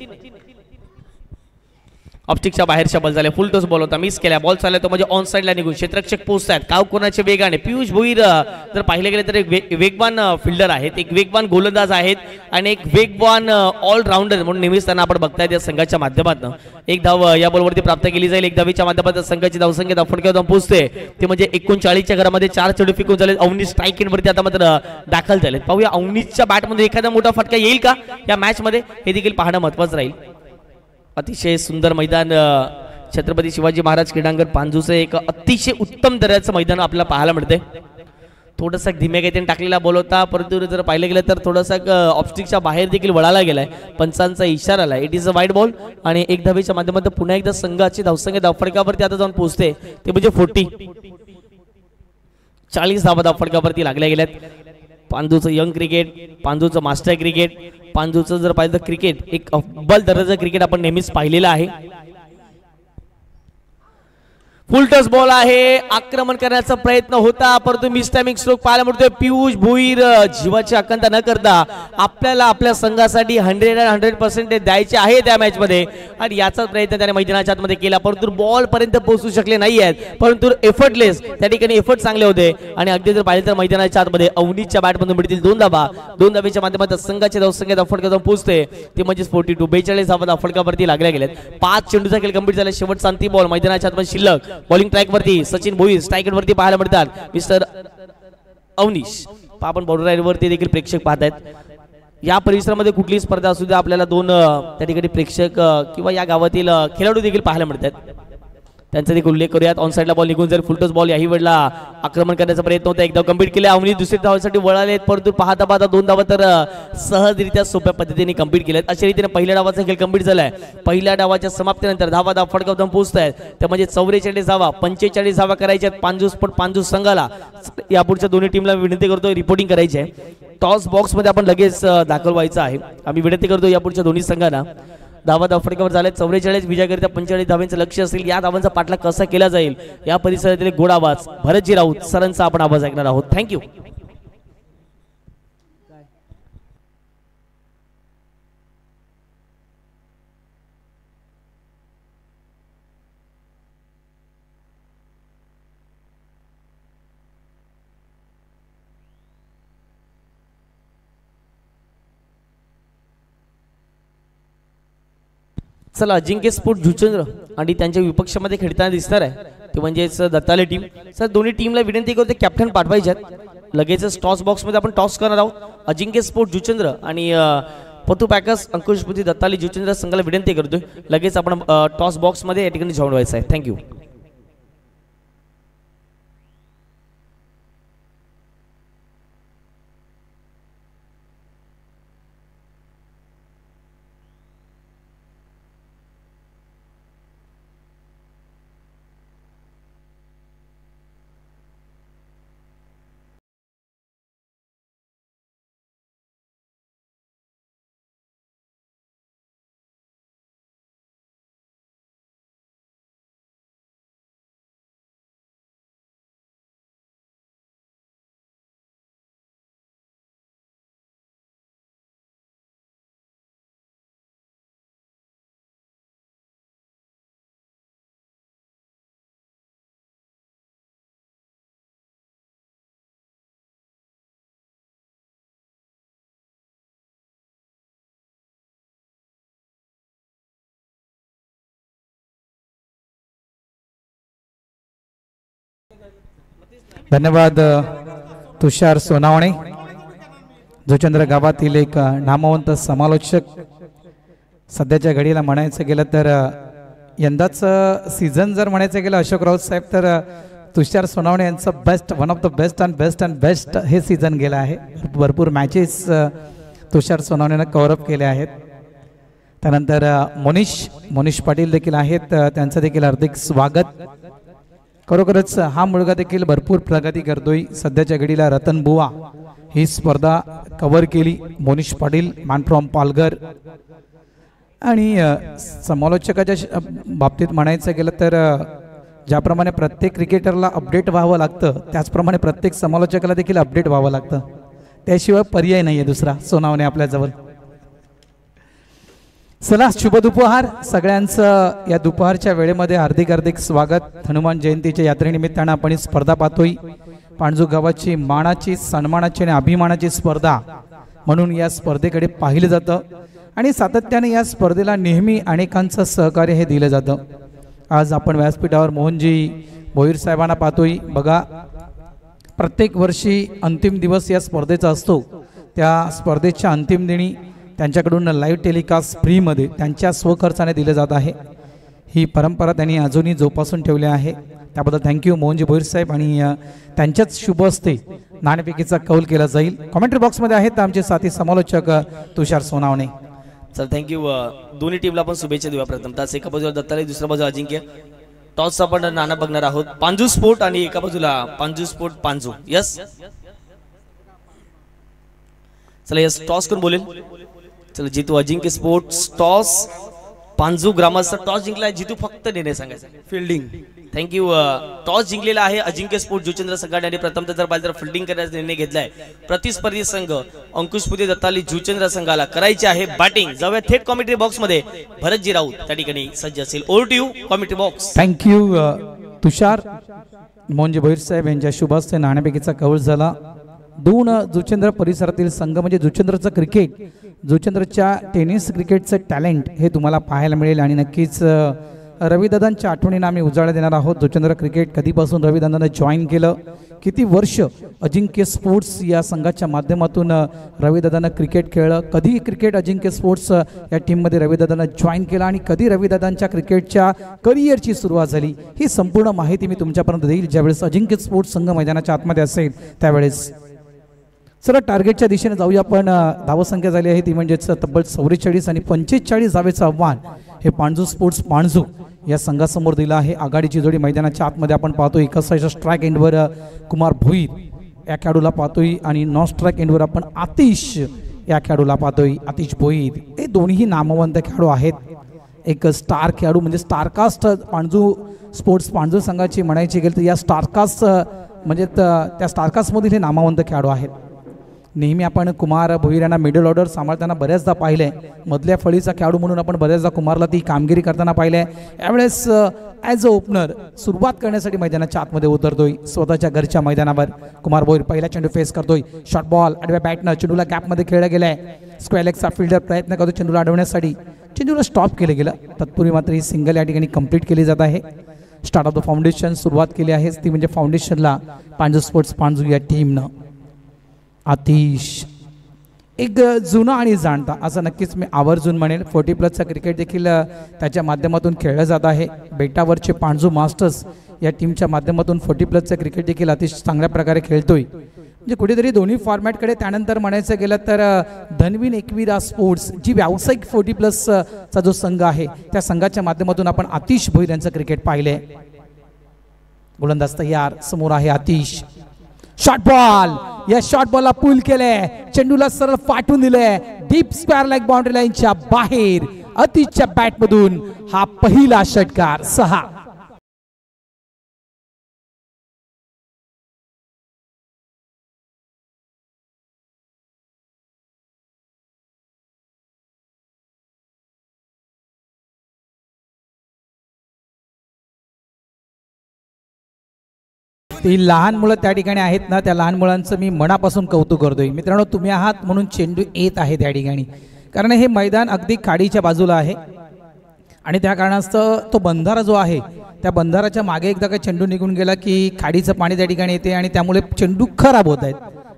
ऑप्टिकच्या बाहेरच्या बॉल झाले. फुल टॉस बॉल होता, मिस केला. बॉल चालला तो म्हणजे ऑन साइडला निघून क्षेत्ररक्षक पोहोचतात. काव कोणाचे वेगाने. पियुष भोईर जर पाहिले गेले तर एक वेगवान फिल्डर आहेत, एक वेगवान गोलंदाज आहेत आणि एक वेगवान ऑलराऊंडर म्हणून नेहमीच त्यांना आपण बघतायत या संघाच्या माध्यमातून. एक धाव या बॉलवरती प्राप्त केली जाईल. एक धावीच्या माध्यमातून संघाची धावसंख्या फटक्यावर पोहोचते, ते म्हणजे 39च्या घरामध्ये 4 चेंडू फेकून झाले. अवनीश स्ट्राईक इनवरती आता मात्र दाखल झालेत. पाहूया अवनीशच्या बॅटमध्ये एखादा मोठा फटका येईल का या मॅच मध्ये, हे देखील पाहणं महत्वाचं राहील. अतिशय सुंदर मैदान छत्रपती शिवाजी महाराज क्रीडांगण पांजूचं एक अतिशय उत्तम दर्जाचं मैदान आपल्याला पाहायला मिळते. थोडासा धीम्या गतीने टाकलेला बॉल होता, परंतु जर पाहिलं गेलं तर थोडासा ऑब्स्टिकच्या बाहेर देखील वळाला गेलाय. पंचांचा इशारा आलाय. It is a wide ball आणि एक धावेच्या माध्यमातून पुन्हा एकदा संघाची धावसंख्या धावफटकावरती आता जाऊन पोहोचते, ते म्हणजे 40 धावा धावफटकावरती लागल्या गेल्यात. पांजूचं यंग क्रिकेट, पांजूचं मास्टर क्रिकेट, पांजूचं जर पाहिलं तर क्रिकेट एक अव्वल दर्जाचं क्रिकेट आपण नेहमीच पाहिलेलं आहे. फुल टॉस बॉल आहे. आक्रमण करण्याचा प्रयत्न होता, परंतु मिस टायमिंग स्ट्रोक पाहायला मिळतोय. पियुष भोईर जीवाची आकांक्षा न करता आपल्याला आपल्या संघासाठी 100% द्यायचे आहे त्या मॅच मध्ये आणि याचा प्रयत्न त्याने मैदानाच्या आतमध्ये केला, परंतु बॉल पर्यंत पोहोचू शकले नाही आहेत. परंतु एफर्टलेस त्या ठिकाणी एफर्ट चांगले होते आणि अगदी जर पाहिलं तर मैदानाच्या आतमध्ये अवनीशच्या बॅटमधून मिळतील 2 धावा. 2 धावेच्या माध्यमातून संघाची धावसंख्या फटका जाऊन पोहोचते, ते म्हणजे 42 धावा फटकावरती लागल्या गेल्यात. 5 चेंडूचा खेळ कंप्लीट झाला. शेवटचा अंतिम बॉल मैदानाच्या आतमध्ये शिल्लक. बॉलिंग ट्रॅक वरती सचिन भोईर स्ट्राईक वरती पाहायला मिळतात मिस्टर अवनीश. आपण बॉर्डर वरती देखील प्रेक्षक पाहत आहेत. या परिसरामध्ये कुठलीही स्पर्धा असू द्या, आपल्याला 2 त्या ठिकाणी प्रेक्षक किंवा या गावातील खेळाडू देखील पाहायला मिळतात. त्यांचा देखील उल्लेख करूयात. ऑन साईडला बॉल निघून जाईल. फुलटॉस बॉल याही वेळेला आक्रमण करण्याचा प्रयत्न होता. एकदा कंप्लीट केले. अवनी दुसऱ्या धावांसाठी वळालेत, परंतु पाहता पाहता 2 धावा तर सहजरित्या सोप्या पद्धतीने कंप्लीट केल्यात. अशा रीतीने पहिल्या डावाचा खेळ कंप्लीट झालाय. पहिल्या डावाच्या समाप्तीनंतर धावा फडकावून पोहोचत आहेत. त्या म्हणजे 44 धावा 45 धावा करायच्या आहेत पांजू संघाला. यापुढच्या दोन्ही टीमला विनंती करतो रिपोर्टिंग करायची आहे. टॉस बॉक्स मध्ये आपण लगेच दाखल व्हायचं आहे. आम्ही विनंती करतो यापुढच्या दोन्ही संघांना. धावा फडकावर झाले 44 विजयाकरिता 45 धावांचं लक्ष असेल. या धावांचा पाठलाग कसा केला जाईल या परिसरातील गोड आवाज भरतजी राऊत सरांचा आपण आवाज ऐकणार आहोत. थँक्यू. चला अजिंक्य स्पोर्ट जुचंद्र आणि त्यांच्या विपक्षामध्ये खेळताना दिसणार आहे ते म्हणजेच दत्ताले टीम. सर दोन्ही टीमला विनंती करते कॅप्टन पाठवायच्यात. लगेचच टॉस बॉक्समध्ये आपण टॉस करणार आहोत. अजिंक्य स्पोर्ट जुचंद्र आणि पतू पॅकर्स अंकुशपती दत्ताली जुचंद्र संघाला विनंती करतोय लगेच आपण टॉस बॉक्समध्ये या ठिकाणी जॉईन व्हायचं आहे. थँक्यू.
धन्यवाद तुषार सोनावणे, जुचंद्र गावातील एक नामवंत समालोचक. सध्याच्या घडीला म्हणायचं गेलं तर यंदाचं सीझन जर म्हणायचं गेलं अशोक राऊत साहेब तर तुषार सोनावणे यांचं best, one of the best हे सीझन गेलं आहे. भरपूर मॅचेस तुषार सोनावणेनं कव्हरअप केले आहेत. त्यानंतर मोनिश पाटील देखील आहेत, त्यांचं देखील हार्दिक स्वागत. खरोखरच हा मुलगा देखील भरपूर प्रगती करतोय. सध्याच्या घडीला रतन बुवा ही स्पर्धा कव्हर केली. Monish Patil man from Palghar. आणि समालोचकाच्या बाबतीत म्हणायचं गेलं तर ज्याप्रमाणे प्रत्येक क्रिकेटरला अपडेट व्हावं लागतं त्याचप्रमाणे प्रत्येक समालोचकाला देखील अपडेट व्हावं लागतं. त्याशिवाय पर्याय नाही आहे दुसरा सोनावणे आपल्याजवळ. चला शुभ दुपार सगळ्यांचं. या दुपारच्या वेळेमध्ये हार्दिक स्वागत. हनुमान जयंतीच्या यात्रेनिमित्तानं आपण ही स्पर्धा पाहतोय. पाणजू गावाची मानाची, सन्मानाची आणि अभिमानाची स्पर्धा म्हणून या स्पर्धेकडे पाहिलं जातं आणि सातत्याने या स्पर्धेला नेहमी अनेकांचं सहकार्य हे दिलं जातं. आज आपण व्यासपीठावर मोहनजी भोईर साहेबांना पाहतोय. बघा प्रत्येक वर्षी अंतिम दिवस या स्पर्धेचा असतो. त्या स्पर्धेच्या अंतिम दिनी त्यांच्याकडून लाईव्ह टेलिकास्ट फ्रीमध्ये त्यांच्या स्वखर्चाने दिले जात आहे. ही परंपरा त्यांनी अजूनही जोपासून ठेवली आहे. त्याबद्दल थँक्यू मोहनजी भोईर साहेब. आणि त्यांच्याच शुभ हस्ते नाणेफेकीचा कौल केला जाईल. कॉमेंट्री बॉक्समध्ये आहेत आमचे साथी समालोचक तुषार सोनावणे.
चल थँक्यू. दोन्ही टीमला आपण शुभेच्छा देऊया. प्रथम तास एका बाजूला दत्ताले, दुसऱ्या बाजूला अजिंक्य. टॉस आपण नाना बघणार आहोत. पांजू स्पोर्ट आणि एका बाजूला पांजू स्पोर्ट पांजू. यस चला यस टॉस करून बोलेल. चला जितू अजिंक्य स्पोर्ट्स टॉस पांजू ग्रामस्थ टॉस जिंकला. जितू फक्त निर्णय सांगायचा फिल्डिंग. थँक्यू. टॉस जिंकलेला आहे अजिंक्य स्पोर्ट जुचंद्र संघाने आणि प्रथम जर पाहिजे तर फिल्डिंग करण्याचा निर्णय घेतलाय. प्रतिस्पर्धी संघ अंकुशपुती दत्ताली जुचंद्र संघाला करायचे आहे बॅटिंग. जाऊया थेट कॉमेंट्री बॉक्स मध्ये. भरतजी राऊत त्या ठिकाणी सज्ज असेल. Over to you commentary box.
Thank you Tushar. Mohanji Bhoir साहेब यांच्या शुभ हस्ते नाणेफेकीचा कौल झाला. दोन जुचंद्र परिसरातील संघ म्हणजे जुचंद्रचं क्रिकेट, जुचंद्रच्या टेनिस क्रिकेटचं टॅलेंट हे तुम्हाला पाहायला मिळेल आणि नक्कीच रविदादांच्या आठवणींना आम्ही उजाळा देणार आहोत. जोचंद्र क्रिकेट कधीपासून रविदादांना जॉईन केलं, किती वर्ष अजिंक्य स्पोर्ट्स या संघाच्या माध्यमातून रविदादांना क्रिकेट खेळलं, कधी क्रिकेट अजिंक्य स्पोर्ट्स या टीममध्ये रविदादांना जॉईन केलं आणि कधी रविदादांच्या क्रिकेटच्या करिअरची सुरुवात झाली, ही संपूर्ण माहिती मी तुमच्यापर्यंत देईल ज्यावेळेस अजिंक्य स्पोर्ट्स संघ मैदानाच्या आतमध्ये असेल त्यावेळेस. सर टार्गेटच्या दिशेने जाऊया. आपण धावसंख्या झाली आहे ती म्हणजेच तब्बल 44 आणि 45 धावेचं आव्हान हे पाणजू स्पोर्ट्स पाणजू या संघासमोर दिलं आहे. आघाडीची जोडी मैदानाच्या आतमध्ये आपण पाहतोय. कसं स्ट्राईक एंडवर कुमार भोईर या खेळाडूला पाहतोय आणि नॉन स्ट्राईक एंडवर आपण आतिश या खेळाडूला पाहतोय. आतिश भोईर हे दोन्ही नामवंत खेळाडू आहेत. एक स्टार खेळाडू म्हणजे स्टारकास्ट पाणजू स्पोर्ट्स पाणजू संघाची म्हणायची गेली तर या स्टारकास्ट म्हणजे त्या स्टारकास्टमधील हे नामवंत खेळाडू आहेत. नेहमी आपण कुमार भोईर यांना मिडल ऑर्डर सांभाळताना बऱ्याचदा पाहिलं मधल्या फळीचा खेळाडू म्हणून आपण बऱ्याचदा कुमारला ती कामगिरी करताना पाहिलं यावेळेस ॲज अ ओपनर सुरुवात करण्यासाठी मैदानाच्या आतमध्ये उतरतोय. स्वतःच्या घरच्या मैदानावर कुमार भोईर पहिला चेंडू फेस करतोय. शॉर्ट बॉल आडव्या बॅटनं चेंडूला गॅपमध्ये खेळला गेलाय. स्क्वेअर लेगचा फिल्डर प्रयत्न करतो चेंडूला अडवण्यासाठी, चेंडूला स्टॉप केलं गेलं. तत्पूर्वी मात्र ही सिंगल या ठिकाणी कंप्लीट केली जात आहे. स्टार्ट ऑफ द फाउंडेशन सुरुवात केली आहे ती म्हणजे फाउंडेशनला पाणजू स्पोर्ट्स पाणजू या टीमनं. आतिश एक जुना आणि जाणता असं नक्कीच मी आवर्जून म्हणेल. 40+ क्रिकेट देखील त्याच्या माध्यमातून खेळलं जात आहे. बेटावरचे पाणजू मास्टर्स या टीमच्या माध्यमातून 40+ क्रिकेट देखील अतिशय चांगल्या प्रकारे खेळतोय. म्हणजे कुठेतरी दोन्ही फॉर्मॅटकडे त्यानंतर म्हणायचं गेलं तर धनवीन एकविरा स्पोर्ट्स जी व्यावसायिक 40+ चा जो संघ आहे त्या संघाच्या माध्यमातून आपण आतिश भोईर यांचं क्रिकेट पाहिले. गोलंदाज तयार, समोर आहे आतिश. शॉर्ट बॉल, या शॉर्ट बॉलला पुल केलंय, चेंडूला सरळ फाटून दिलंय डीप स्क्वेअर लेग बाउंड्री लाईनच्या बाहेर. आतिशच्या बॅटमधून हा पहिला षटकार. 6 ती लहान मुलं त्या ठिकाणी आहेत ना, त्या लहान मुलांचं मी मनापासून कौतुक करतोय. मित्रांनो तुम्ही आहात म्हणून चेंडू येत आहे त्या ठिकाणी, कारण हे मैदान अगदी खाडीच्या बाजूला आहे आणि त्या कारणास्तव तो बंधारा जो आहे त्या बंधाराच्या मागे एकदा का चेंडू निघून गेला की खाडीचं पाणी त्या ठिकाणी येते आणि त्यामुळे चेंडू खराब होत आहेत,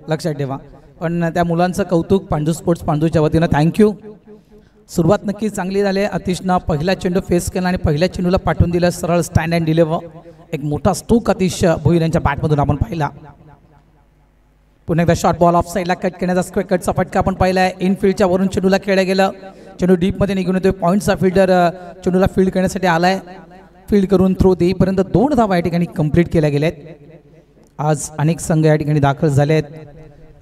लक्षात ठेवा. पण त्या मुलांचं कौतुक पाणजू स्पोर्ट्स पाणजूच्या वतीनं थँक्यू. सुरुवात नक्की चांगली झाली. आतिशनं पहिला चेंडू फेस केला आणि पहिल्या चेंडूला पाठवून दिलं सरळ स्टँड अँड डिलिव्हर. एक मोठा स्ट्रोक आतिश भोईर यांच्या बॅटमधून आपण पाहिला. पुन्हा एकदा शॉर्ट बॉल ऑफ साईडला कट करण्याचा स्क्वेअर कटचा फटका आपण पाहिलाय. इनफिल्डच्या वरून चेंडूला खेळलं गेलं, चेंडू डीपमध्ये निघून येतोय. पॉईंटचा फिल्डर चेंडूला फील्ड करण्यासाठी आलाय. फील्ड करून थ्रो देईपर्यंत 2 धावा या ठिकाणी कंप्लीट केल्या गेल्या आहेत. आज अनेक संघ या ठिकाणी दाखल झाले आहेत.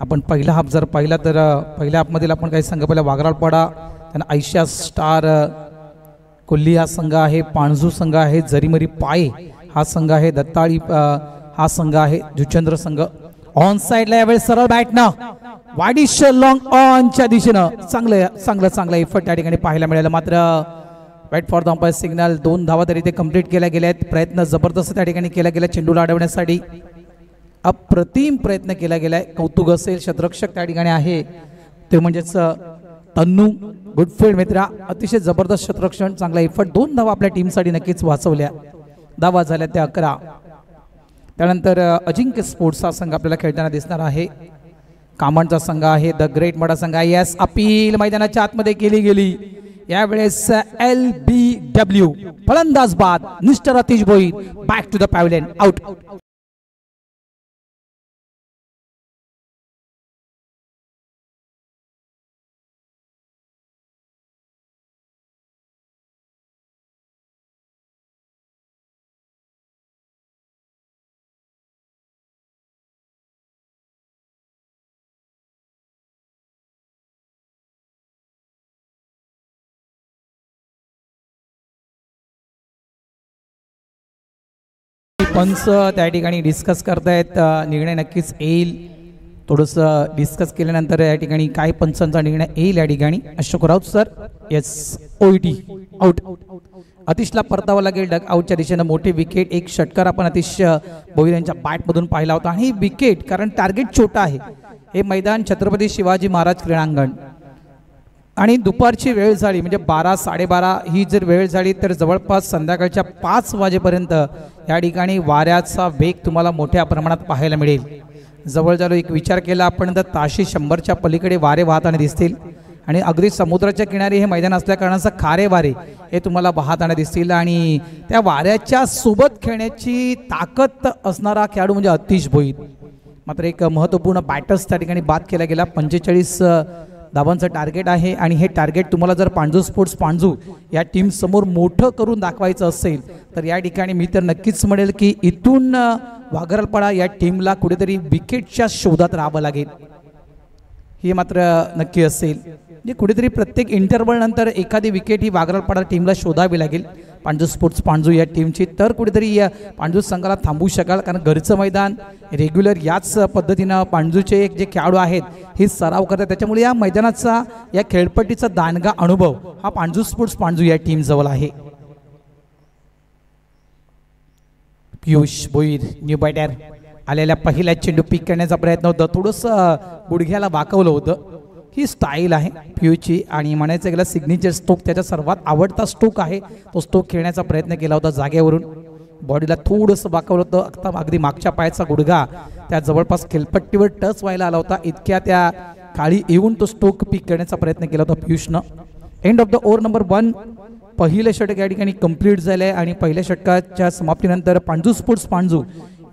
आपण पहिला हाफ जर पाहिला तर पहिल्या हाफमधील आपण काही संघ पहिला वागराळपाडा, त्यांना ऐशा स्टार कोल्ही हा संघ आहे, पाणजू संघ आहे, जरीमरी पाय हा संघ आहे, दत्ताळी हा संघ आहे, जुचंद्र संघ. ऑन साइडला यावेळी सरळ बॅटनं वाडिश लॉंग ऑनच्या दिशेनं चांगलं एफर्ट त्या ठिकाणी पाहायला मिळालं. मात्र wait for the umpire signal. 2 धावा तरी ते कंप्लीट केल्या गेल्या आहेत. प्रयत्न जबरदस्त त्या ठिकाणी केला गेला चेंडूला अडवण्यासाठी. अप्रतिम प्रयत्न केला गेलाय. कौतुक असेल. क्षेत्ररक्षक त्या ठिकाणी आहे ते म्हणजेच तन्नू गुडफील्ड मित्रा, अतिशय जबरदस्त क्षेत्ररक्षण, चांगला एफर्ट. 2 धावा आपल्या टीमसाठी नक्कीच वाचवल्या. धावा झाल्या त्या 11. त्यानंतर अजिंक्य स्पोर्ट्स हा संघ आपल्याला खेळताना दिसणार आहे. कामणचा संघ आहे, द ग्रेट मडा संघ. यस, अपील मैदानाच्या आतमध्ये केली गेली. यावेळेस LBW फलंदाज बाद. Mister Atish Bhoir back to the pavilion. Out. पंच त्या ठिकाणी डिस्कस करतायत. निर्णय नक्कीच येईल. थोडंसं डिस्कस केल्यानंतर या ठिकाणी काय पंचांचा निर्णय येईल या ठिकाणी. Ashok Raut sir. Yes, OET out. आतिशला परतावं लागेल डग आउटच्या दिशेनं. मोठी विकेट. एक षटकार आपण आतिश भोईर यांच्या बॅटमधून पाहिला होता आणि विकेट, कारण टार्गेट छोटा आहे. हे मैदान छत्रपती शिवाजी महाराज क्रीडांगण आणि दुपारची वेळ झाली म्हणजे 12 12:30 ही जर वेळ झाली तर जवळपास संध्याकाळच्या 5 वाजेपर्यंत या ठिकाणी वाऱ्याचा वेग तुम्हाला मोठ्या प्रमाणात पाहायला मिळेल. जवळजवळ एक विचार केला आपण तर ताशी 100च्या पलीकडे वारे वाहताना दिसतील आणि अगदी समुद्राच्या किनारी हे मैदान असल्या कारणाचं खारे वारे हे तुम्हाला वाहताना दिसतील आणि त्या वाऱ्याच्या सोबत खेळण्याची ताकद असणारा खेळाडू म्हणजे अतिश भोईर. मात्र एक महत्त्वपूर्ण बॅटर्स त्या ठिकाणी बाद केला गेला. 45 धावांचं टार्गेट आहे आणि हे टार्गेट तुम्हाला जर पांजू स्पोर्ट्स पांजू या टीम समोर मोठं करून दाखवायचं असेल तर या ठिकाणी मी तर नक्कीच म्हणेल की इथून वाघरलपाडा या टीमला कुठेतरी विकेटच्या शोधात राहावं लागेल. हे मात्र नक्की असेल म्हणजे कुठेतरी प्रत्येक इंटरवल नंतर एखादी विकेट ही वाघरलपाडा टीमला शोधावी लागेल पांजू स्पोर्ट्स पांजू या टीमची, तर कुठेतरी या पांजू संघाला थांबवू शकाल. कारण घरचं मैदान रेग्युलर याच पद्धतीनं पांजूचे एक जे खेळाडू आहेत हे सराव करतात, त्याच्यामुळे या मैदानाचा या खेळपट्टीचा दांडगा अनुभव हा पांजू स्पोर्ट्स पांजू या टीम जवळ आहे. पियुष भोईर न्यू बॅटर आलेल्या पहिल्या चेंडू पिक करण्याचा प्रयत्न होता, थोडंसं गुडघ्याला वाकवलं होतं. ही स्टाईल आहे पियूची आणि म्हणायचं गेलं सिग्नेचर स्ट्रोक त्याचा सर्वात आवडता स्ट्रोक आहे. तो स्ट्रोक खेळण्याचा प्रयत्न केला होता जागेवरून, बॉडीला थोडंसं वाकवलं होतं. अगदी मागच्या पायाचा गुडघा त्या जवळपास खेळपट्टीवर टच व्हायला आला होता, इतक्या त्या काळी येऊन तो स्ट्रोक पिक करण्याचा प्रयत्न केला होता पियुषनं. End of the over number 1 पहिलं षटक या ठिकाणी कंप्लीट झालं आहे आणि पहिल्या षटकाच्या समाप्तीनंतर पांजू स्पोर्ट्स पांजू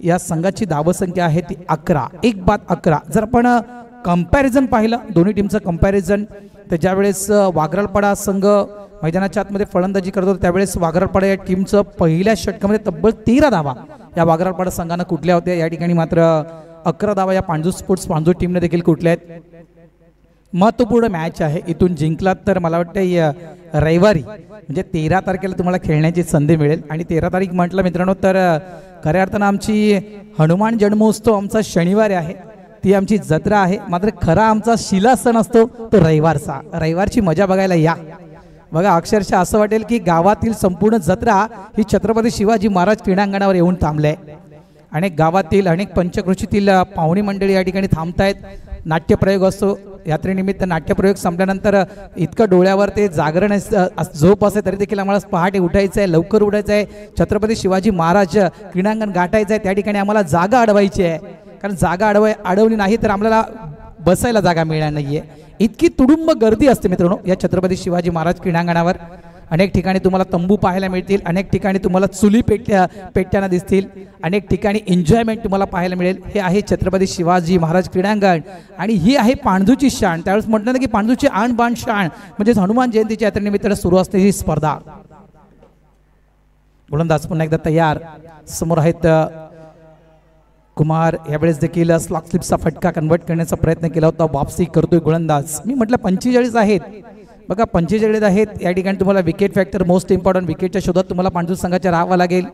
या संघाची धावसंख्या आहे ती 11, 1-11. जर आपण कंपॅरिझन पाहिलं दोन्ही टीमचं कंपॅरिझन तर ज्यावेळेस वाघरलपाडा संघ मैदानाच्या आतमध्ये फलंदाजी करत होता त्यावेळेस वाघरलपाडा या टीमचं पहिल्या षटकामध्ये तब्बल 13 धावा या वाघरलपाडा संघानं कुठल्या होत्या. या ठिकाणी मात्र 11 धावा या पांजू स्पोर्ट्स पांजू टीमने देखील कुठल्या आहेत. महत्त्वपूर्ण मॅच आहे, इथून जिंकलात तर मला वाटतं रविवारी म्हणजे 13 तारखेला तुम्हाला खेळण्याची संधी मिळेल. आणि 13 तारीख म्हटलं मित्रांनो तर खऱ्या अर्थानं आमची हनुमान जन्मोत्सव आमचा शनिवारी आहे, ती आमची जत्रा आहे. मात्र खरा आमचा शिला सण असतो तो रविवारचा. रविवारची मजा बघायला या. बघा अक्षरशः असं वाटेल की गावातील संपूर्ण जत्रा ही छत्रपती शिवाजी महाराज क्रीडांगणावर येऊन थांबले. अनेक गावातील अनेक पंचक्रोशीतील पाहुणी मंडळी या ठिकाणी थांबतायत. नाट्यप्रयोग असतो, यात्रेनिमित्त नाट्यप्रयोग संपल्यानंतर इतकं डोळ्यावर ते जागरण झोप असे तरी देखील आम्हाला पहाटे उठायचं आहे, लवकर उठायचं आहे, छत्रपती शिवाजी महाराज क्रीडांगण गाठायचं आहे. त्या ठिकाणी आम्हाला जागा अडवायची आहे, कारण जागा अडवली नाही तर आम्हाला बसायला जागा मिळणार नाहीये. इतकी तुडुंब गर्दी असते मित्रांनो या छत्रपती शिवाजी महाराज क्रीडांगणावर. अनेक ठिकाणी तुम्हाला तंबू पाहायला मिळतील, अनेक ठिकाणी तुम्हाला चुली पेटताना दिसतील, अनेक ठिकाणी एन्जॉयमेंट तुम्हाला पाहायला मिळेल. हे आहे छत्रपती शिवाजी महाराज क्रीडांगण आणि ही आहे पांजूची शान. त्यावेळेस म्हटलं ना की पांजूची आण बाण शान म्हणजे हनुमान जयंतीच्या यात्रेनिमित्त सुरू असलेली स्पर्धा. गोलंदाज पुन्हा एकदा तयार, समोर आहेत कुमार. यावेळेस देखील स्लॉक स्लिपचा फटका कन्वर्ट करण्याचा प्रयत्न केला होता, वापसी करतोय गोलंदाज. मी म्हटलं 45 आहेत, बघा 45 आहेत. या ठिकाणी तुम्हाला विकेट फॅक्टर मोस्ट इम्पॉर्टंट, विकेटच्या शोधात तुम्हाला पांजू संघाच्या राहावं लागेल.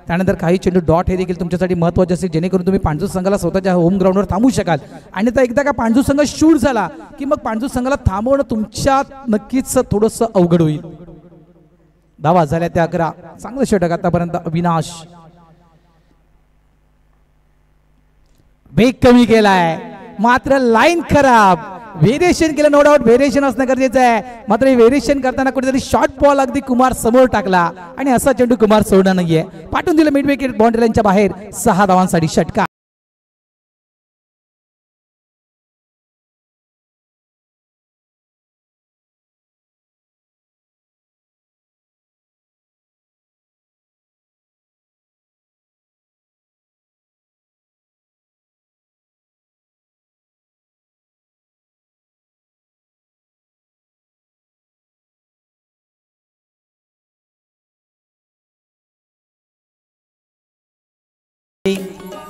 त्यानंतर काही चेंडू डॉट हे देखील तुमच्यासाठी महत्त्वाचे असेल जेणेकरून तुम्ही पांजू संघाला स्वतःच्या होम ग्राउंडवर थांबू शकाल. आणि तर एकदा का पांजू संघ शूट झाला की मग पांजू संघाला थांबवणं तुमच्या नक्कीच थोडंसं अवघड होईल. धावा झाल्या त्या 11. चांगलं षटक आतापर्यंत अविनाश. वेग कमी केलाय मात्र लाईन खराब. व्हेरिएशन केलं नो डाऊट, व्हेरिएशन असणं गरजेचं आहे. मात्र हे व्हेरिएशन करताना कुठेतरी शॉर्ट बॉल अगदी कुमार समोर टाकला आणि असा चेंडू कुमार सोडणार नाहीये. पाठवून दिलं मिड विकेट बाउंड्री लाईनच्या बाहेर. 6 धावांसाठी षटकार.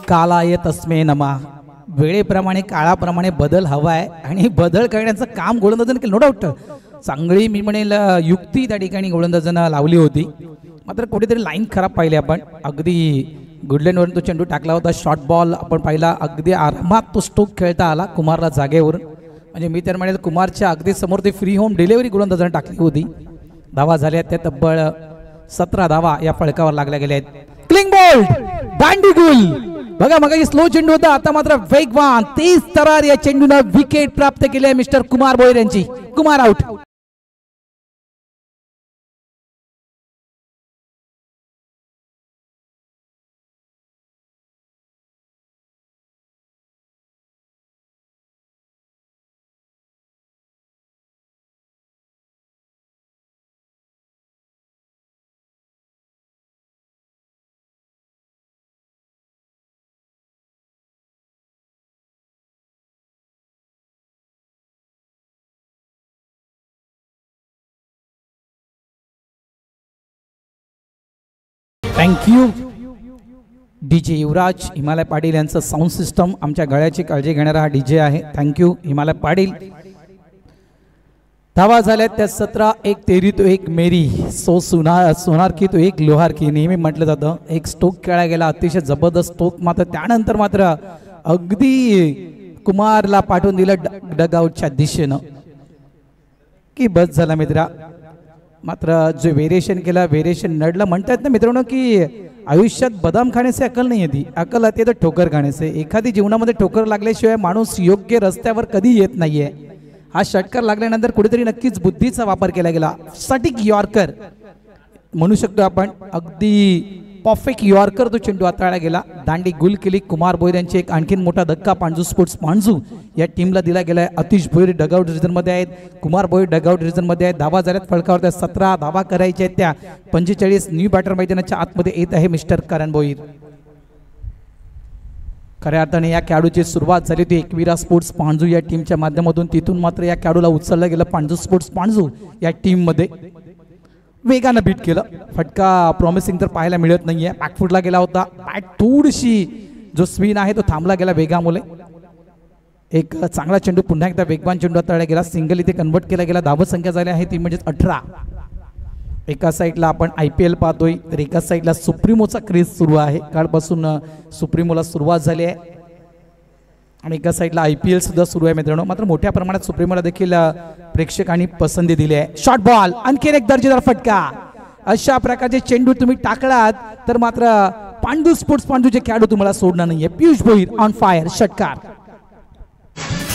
काला येत अस्मे नमा. वेळेप्रमाणे काळाप्रमाणे बदल हवाय आणि बदल करण्याचं काम गोलंदाजानं केलं नो डाऊट. चांगली मी म्हणेल युक्ती त्या ठिकाणी गोलंदाजानं लावली होती. मात्र कुठेतरी लाईन खराब पाहिली आपण. अगदी गुडलँडवरून तो चेंडू टाकला होता, शॉर्ट बॉल आपण पाहिला, अगदी आरामात तो स्ट्रोक खेळता आला कुमारला जागेवरून. म्हणजे मी तर म्हणेल कुमारच्या अगदी समोर ती फ्री होम डिलिव्हरी गोलंदाजानं टाकली होती. धावा झाल्या त्या तब्बल 17 धावा या फळकावर लागल्या गेल्या आहेत. क्लिंग बोल्ट दांडीगुल. बघा मग स्लो चेंडू होता, आता मात्र वेगवान 30 तरार या चेंडूनं विकेट प्राप्त केले मिस्टर कुमार भोईर यांची. कुमार आउट. थँक्यू डीजे युवराज हिमालय पाटील यांचं साऊंड सिस्टम आमच्या गळ्याची काळजी घेणारा हा डीजे आहे. थँक्यू हिमालय पाटील. धावा झाल्यात त्या 17. एक तेरी तो एक मेरी सोनार की तो एक लोहार की. नेहमी म्हटलं जातं एक स्ट्रोक खेळला गेला अतिशय जबरदस्त स्ट्रोक, मात्र त्यानंतर मात्र अगदी कुमारला पाठवून दिलं डगआउटच्या दिशेनं की बस झाला मित्रा. मात्र जे व्हेरिएशन केलं व्हेरिएशन नडलं. म्हणतात ना मित्रांनो की आयुष्यात बदाम खाण्याचे अक्कल नाही येते, अक्कल येते तर ठोकर खाण्याचे. एखादी जीवनामध्ये ठोकर लागल्याशिवाय माणूस योग्य रस्त्यावर कधी येत नाहीये. हा षटकार लागल्यानंतर कुठेतरी नक्कीच बुद्धीचा वापर केला गेला. सटीक यॉर्कर म्हणू शकतो आपण, अगदी परफेक्ट यॉर्कर तो चेंडू हाताळला गेला. दांडी गुल केली. कुमार भोईर यांची एक आणखीन मोठा धक्का पांजू स्पोर्ट्स पांजू या टीमला दिला गेलाय. अतिश भोईर डगआउट रिजनमध्ये आहेत, कुमार भोईर डगआउट रिजनमध्ये आहेत. धावा झाल्यात फळकावर त्या 17 धावा करायच्या आहेत. त्या 45 न्यू बॅटर मैदानाच्या आतमध्ये येत आहे मिस्टर करण भोईर. खऱ्या अर्थाने या खेळाडूची सुरुवात झाली होती एकविरा स्पोर्ट्स पांजू या टीमच्या माध्यमातून. तिथून मात्र या खेळाडूला उचललं गेलं पांजू स्पोर्ट्स पांजू या टीममध्ये. वेगानं बीट केलं. फटका प्रॉमिसिंग तर पाहायला मिळत नाहीये. बॅकफुटला गेला होता. बॅट थोडीशी जो स्पिन आहे तो थांबला गेला वेगामुळे. एक चांगला चेंडू पुन्हा एकदा वेगवान चेंडू हाताळला गेला. सिंगल इथे कन्वर्ट केला गेला. धावा संख्या झाली आहे ती म्हणजे 18. एका साईडला आपण IPL पाहतोय तर एका साईडला सुप्रीमोचा क्रेज सुरू आहे. कालपासून सुप्रीमोला सुरुवात झाली आहे आणि एका साईडला IPL सुद्धा सुरू आहे मित्रांनो. मात्र मोठ्या प्रमाणात सुप्रीमोला देखील प्रेक्षकांनी पसंती दिली आहे. शॉर्ट बॉल आणखीन एक दर्जेदार फटका. अशा प्रकारचे चेंडू तुम्ही टाकलात तर मात्र पांडू स्पोर्ट्स पांडूचे खेळाडू तुम्हाला सोडणार नाहीये. Piyush Bhoir on fire. षटकार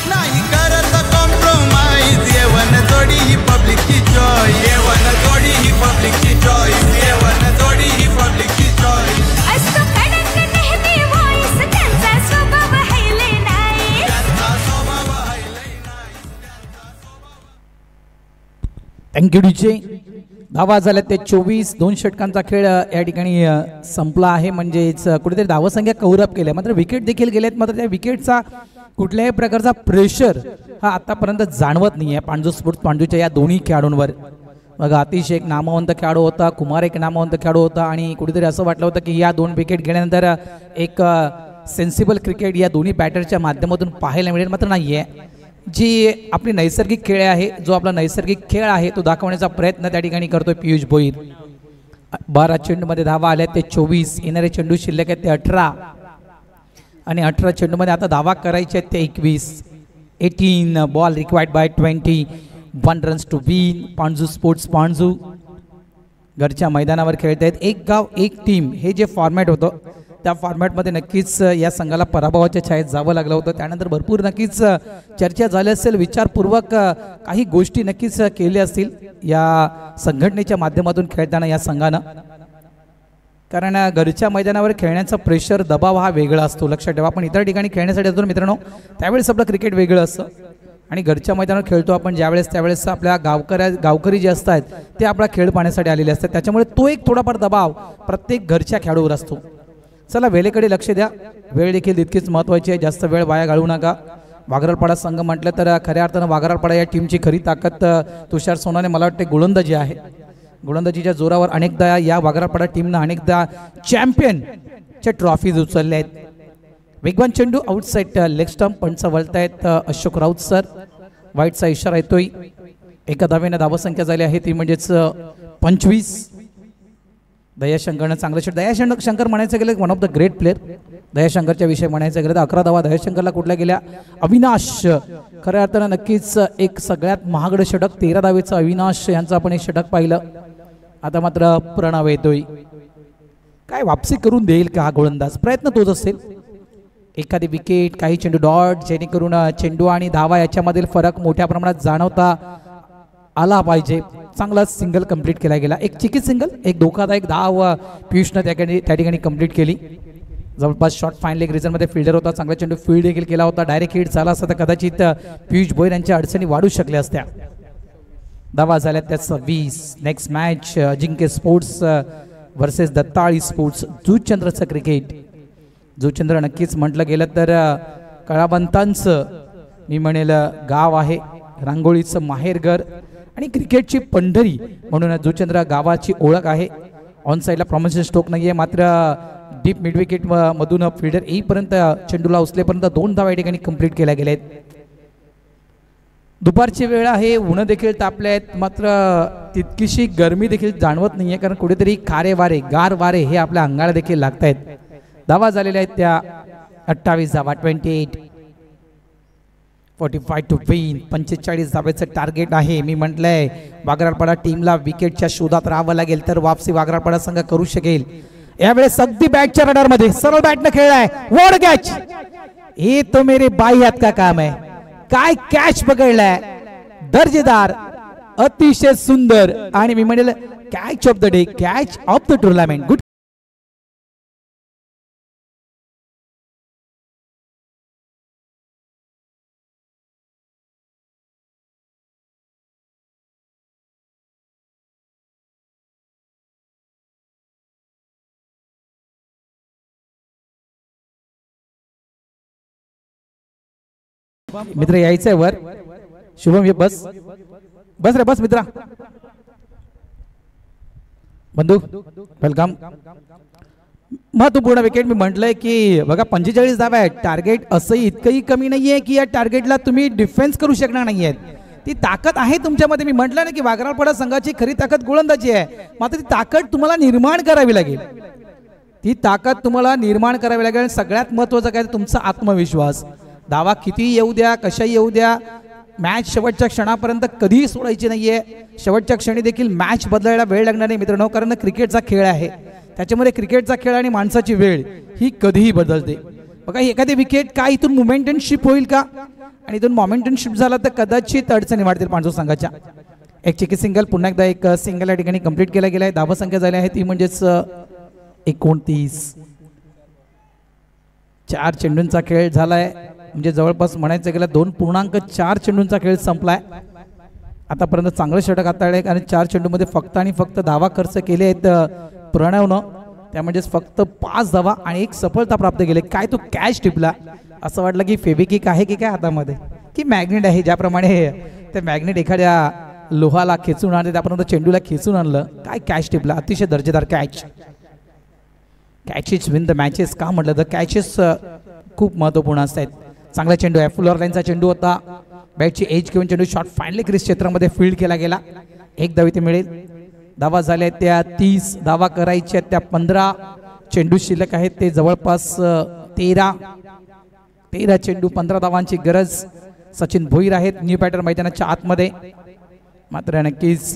नाही करत कॉम्प्रोमाइज. येवन जोडी ही पब्लिकची चॉईस. येवन जोडी ही पब्लिकची चॉईस. येवन जोडी ही पब्लिकची चॉईस.
असतो कडक नेहमी वॉइस त्यांचा स्वभाव हायले नाही.
त्यांचा स्वभाव हायलाय नाही.
Thank you DJ. धावा झाल्या ते 24. 2 षटकांचा खेळ या ठिकाणी संपला आहे. म्हणजेच कुठेतरी धावा संख्या कव्हरअप केल्या. मात्र विकेट देखील गेलेत. मात्र त्या विकेटचा कुठल्याही प्रकारचा प्रेशर हा आतापर्यंत जाणवत नाही आहे पांडू स्पोर्ट्स पांडूच्या या दोन्ही खेळाडूंवर. बघा अतिशय एक नामवंत खेळाडू होता, कुमार एक नामवंत खेळाडू होता आणि कुठेतरी असं वाटलं होतं की या 2 विकेट घेण्यानंतर एक सेन्सिबल क्रिकेट या दोन्ही बॅटरच्या माध्यमातून पाहायला मिळेल. मात्र नाही आहे. जी आपली नैसर्गिक खेळ आहे, जो आपला नैसर्गिक खेळ आहे तो दाखवण्याचा प्रयत्न त्या ठिकाणी करतोय पियुष भोईर. 12 चेंडूमध्ये धावा आल्या ते 24. येणारे चेंडू शिल्लक आहेत ते 18 आणि 18 चेंडूमध्ये आता धावा करायचे आहेत ते 21. 18 ball required by 21 runs to win. Panju sports Panju घरच्या मैदानावर खेळत आहेत. एक गाव एक टीम हे जे फॉर्मॅट होतं त्या फॉर्मॅटमध्ये नक्कीच या संघाला पराभवाच्या छायेत जावं लागलं होतं. त्यानंतर भरपूर नक्कीच चर्चा झाली असेल, विचारपूर्वक काही गोष्टी नक्कीच केल्या असतील या संघटनेच्या माध्यमातून खेळताना या संघानं. कारण घरच्या मैदानावर खेळण्याचा प्रेशर दबाव हा वेगळा असतो. लक्षात ठेवा. आपण इतर ठिकाणी खेळण्यासाठी असतो मित्रांनो त्यावेळेस आपलं क्रिकेट वेगळं असतं आणि घरच्या मैदानावर खेळतो आपण ज्यावेळेस त्यावेळेस आपल्या गावकरी जे असतात ते आपला खेळ पाहण्यासाठी आलेले असतात. त्याच्यामुळे तो एक थोडाफार दबाव प्रत्येक घरच्या खेळाडूवर असतो. चला वेळेकडे लक्ष द्या. वेळ देखील तितकीच महत्त्वाची आहे. जास्त वेळ वाया घालवू नका. वाघराळपाडा संघ म्हटलं तर खऱ्या अर्थानं वाघराळपाडा या टीमची खरी ताकद तुषार सोनाने मला वाटते गोलंदाजी आहे. गोलंदाजीच्या जोरावर अनेकदा या वाघराळपाडा टीमनं अनेकदा चॅम्पियनच्या ट्रॉफीज उचलल्या आहेत. वेगवान चेंडू आउटसाईड लेग स्टंप. पंच वळतायत अशोक राऊत सर. वाईटचा इशारा येतोय. एका धावेनं धावसंख्या झाली आहे ती म्हणजेच 25. दयाशंकरनं चांगलं शॉट. दयाशंकर म्हणायचं गेलं one of the great player. दयाशंकरच्या विषयी म्हणायचं गेलं तर 11 धावा दयाशंकरला कुठल्या गेल्या. अविनाश खऱ्या अर्थानं नक्कीच एक सगळ्यात महागडं षटक 13 धावेचं अविनाश यांचं आपण एक षटक पाहिलं. आता मात्र प्रणव येतोय. काय वापसी करून देईल का हा गोलंदाज. प्रयत्न तोच असेल. एखादी विकेट काही चेंडू डॉट जेणेकरून चेंडू आणि धावा याच्यामधील फरक मोठ्या प्रमाणात जाणवता आला पाहिजे. चांगला सिंगल कंप्लीट केला गेला. एक चिकी सिंगल एक धोकादायक धाव पियुषनं त्या ठिकाणी कंप्लीट केली. जवळपास शॉर्ट फाईन लेग रिजनमध्ये फिल्डर होता. चांगला चेंडू फील्ड देखील केला होता. डायरेक्ट हिट झाला असता तर कदाचित पियुष भोईर यांच्या अडचणी वाढू शकल्या असत्या. धावा झाल्या त्या 26. Next match Ajinkya sports versus Dattali sports. जुचंद्रचं क्रिकेट. जुचंद्र नक्कीच म्हटलं गेलं तर कळावंतांचं मी म्हणेल गाव आहे. रांगोळीचं माहेरघर आणि क्रिकेटची पंढरी म्हणून जुचंद्र गावाची ओळख आहे. ऑन साईडला प्रॉमिसिंग स्ट्रोक नाहीये, मात्र डीप मिड विकेट मधून फिल्डर येईपर्यंत चेंडूला उचलेपर्यंत 2 धावा या ठिकाणी कंप्लीट केल्या गेल्या आहेत. दुपारची वेळ आहे, ऊन देखील तापले आहेत, मात्र तितकीशी गरमी देखील जाणवत नाहीये, कारण कुठेतरी खारे वारे गार वारे हे आपल्या अंगाला देखील लागत आहेत. धावा झालेल्या आहेत त्या 28 धावा, 28 45 टू विन. 45 धाब्याचं टार्गेट आहे. मी म्हटलंय वागराळपाडा टीमला विकेटच्या शोधात राहावं लागेल तर वापसी वागराळपाडा संघ करू शकेल. यावेळेस अगदी बॅटच्या रडार मध्ये सरळ बॅटनं खेळलाय, वॉड कॅच. हे तो मेरे बाई हात का काम आहे. काय कॅच पकडलाय, दर्जेदार, अतिशय सुंदर, आणि मी म्हणेल catch of the day, catch of the tournament. Good. मित्र यायचंय वर. शुभम ये बस बस रे बस मित्रा. बंधू वेलकम. महत्वपूर्ण विकेट. मी म्हटलंय की बघा 45 धावा आहेत. टार्गेट असंही इतकंही कमी नाहीये की या टार्गेटला तुम्ही डिफेन्स करू शकणार नाहीयेत. ती ताकद आहे तुमच्यामध्ये. मी म्हटलं ना की वागराळपाडा संघाची खरी ताकद गोलंदाजी आहे, मात्र ती ताकद तुम्हाला निर्माण करावी लागेल. ती ताकद तुम्हाला निर्माण करावी लागेल. सगळ्यात महत्वाचं काय, तुमचा आत्मविश्वास. धावा किती येऊ द्या, कशा येऊ द्या, मॅच शेवटच्या क्षणापर्यंत कधीही सोडायची नाहीये. शेवटच्या क्षणी देखील मॅच बदलायला वेळ लागणार नाही मित्रांनो, कारण क्रिकेटचा खेळ आहे. त्याच्यामध्ये क्रिकेटचा खेळ आणि माणसाची वेळ ही कधीही बदलते. बघा एखादी विकेट काय इथून मोमेंटम शिफ्ट होईल का, आणि इथून मोमेंटम शिफ्ट झाला तर कदाचित अडचणी वाढतील पांडव संघाच्या. एक चिकी सिंगल, पुन्हा एकदा एक सिंगल या ठिकाणी कंप्लीट केला गेला आहे. धावा संख्या झाली आहे ती म्हणजेच 29. 4 चेंडूंचा खेळ झालाय, म्हणजे जवळपास म्हणायचं गेलं 2.4 चेंडूंचा खेळ संपलाय. आतापर्यंत चांगलं षटक हाताळले, आणि 4 चेंडूमध्ये फक्त आणि फक्त धावा खर्च केले आहेत प्रणवनं. त्या म्हणजेच फक्त 5 धावा आणि 1 सफलता प्राप्त केली. काय तो कॅच टिपला, असं वाटलं की फेविकिक आहे की काय हातामध्ये, की मॅग्नेट आहे. ज्याप्रमाणे ते मॅग्नेट एखाद्या लोहाला खेचून आणले त्यापर्यंत चेंडूला खेचून आणलं. काय कॅच टिपला, अतिशय दर्जेदार catch. Catches win the matches का म्हटलं तर कॅचेस खूप महत्वपूर्ण असतात. चांगला चेंडू आहे, फुलर लाईनचा चेंडू होता. बॅटची एज घेऊन चेंडू शॉट फायनली क्रिस क्षेत्रामध्ये फील्ड केला गेला. 1 धाव इथे मिळेल. धावा झाल्या त्या 30. धावा करायच्या त्या 15. चेंडू शिल्लक आहेत ते जवळपास 13 चेंडू, 15 धावांची गरज. सचिन भोईर आहेत न्यू बॅटर मैदानाच्या आतमध्ये. मात्र नक्कीच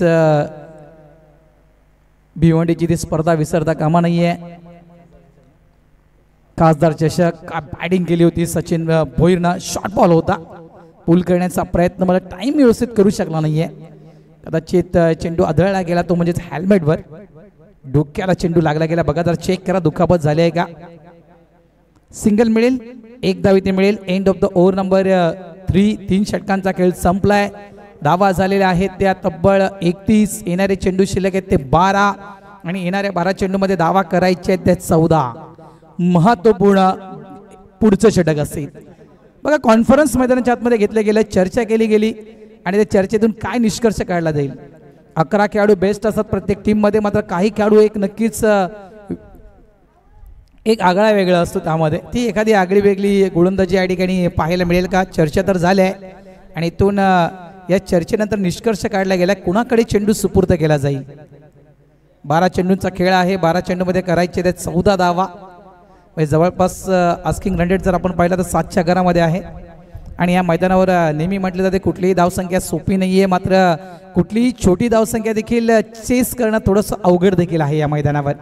भिवंडीची ती स्पर्धा विसरता कामा नाहीये. खासदार चषक का बॅटिंग केली होती सचिन भोईरनं. शॉर्ट बॉल होता, पुल करण्याचा प्रयत्न, मला टाइम व्यवस्थित करू शकला नाहीये. कदाचित चेंडू आदळला गेला, तो म्हणजेच हेल्मेटवर डोक्याला चेंडू लागला गेला. बघा जर चेक करा दुखापत झाली आहे का. सिंगल मिळेल, 1 धाव इथे मिळेल. End of the over number 3. 3 षटकांचा खेळ संपलाय. धावा झालेल्या आहेत त्या तब्बल 31. येणारे चेंडू शिल्लक आहेत ते 12, आणि येणाऱ्या 12 चेंडूमध्ये धावा करायचे आहेत त्या 14. महत्वपूर्ण पुढचं षटक असेल. बघा कॉन्फरन्स मैदानाच्या आतमध्ये घेतलं गेलं, चर्चा केली गेली, आणि त्या चर्चेतून काय निष्कर्ष काढला जाईल. 11 खेळाडू बेस्ट असतात प्रत्येक टीम मध्ये, मात्र काही खेळाडू एक नक्कीच एक आगळा वेगळा असतो. त्यामध्ये ती एखादी आगळी वेगळी गोलंदाजी या ठिकाणी पाहायला मिळेल का. चर्चा तर झाल्या आहे, आणि इथून या चर्चेनंतर निष्कर्ष काढला गेला कुणाकडे चेंडू सुपूर्द केला जाईल. 12 चेंडूंचा खेळ आहे. 12 चेंडूमध्ये करायचे ते 14 धावा. जवळपास आस्किंग रन रेट जर आपण पाहिलं तर 7च्या घरामध्ये आहे. आणि या मैदानावर नेहमी म्हटले जाते कुठलीही धावसंख्या सोपी नाहीये, मात्र कुठलीही छोटी धावसंख्या देखील चेस करणं थोडंसं अवघड देखील आहे या मैदानावर.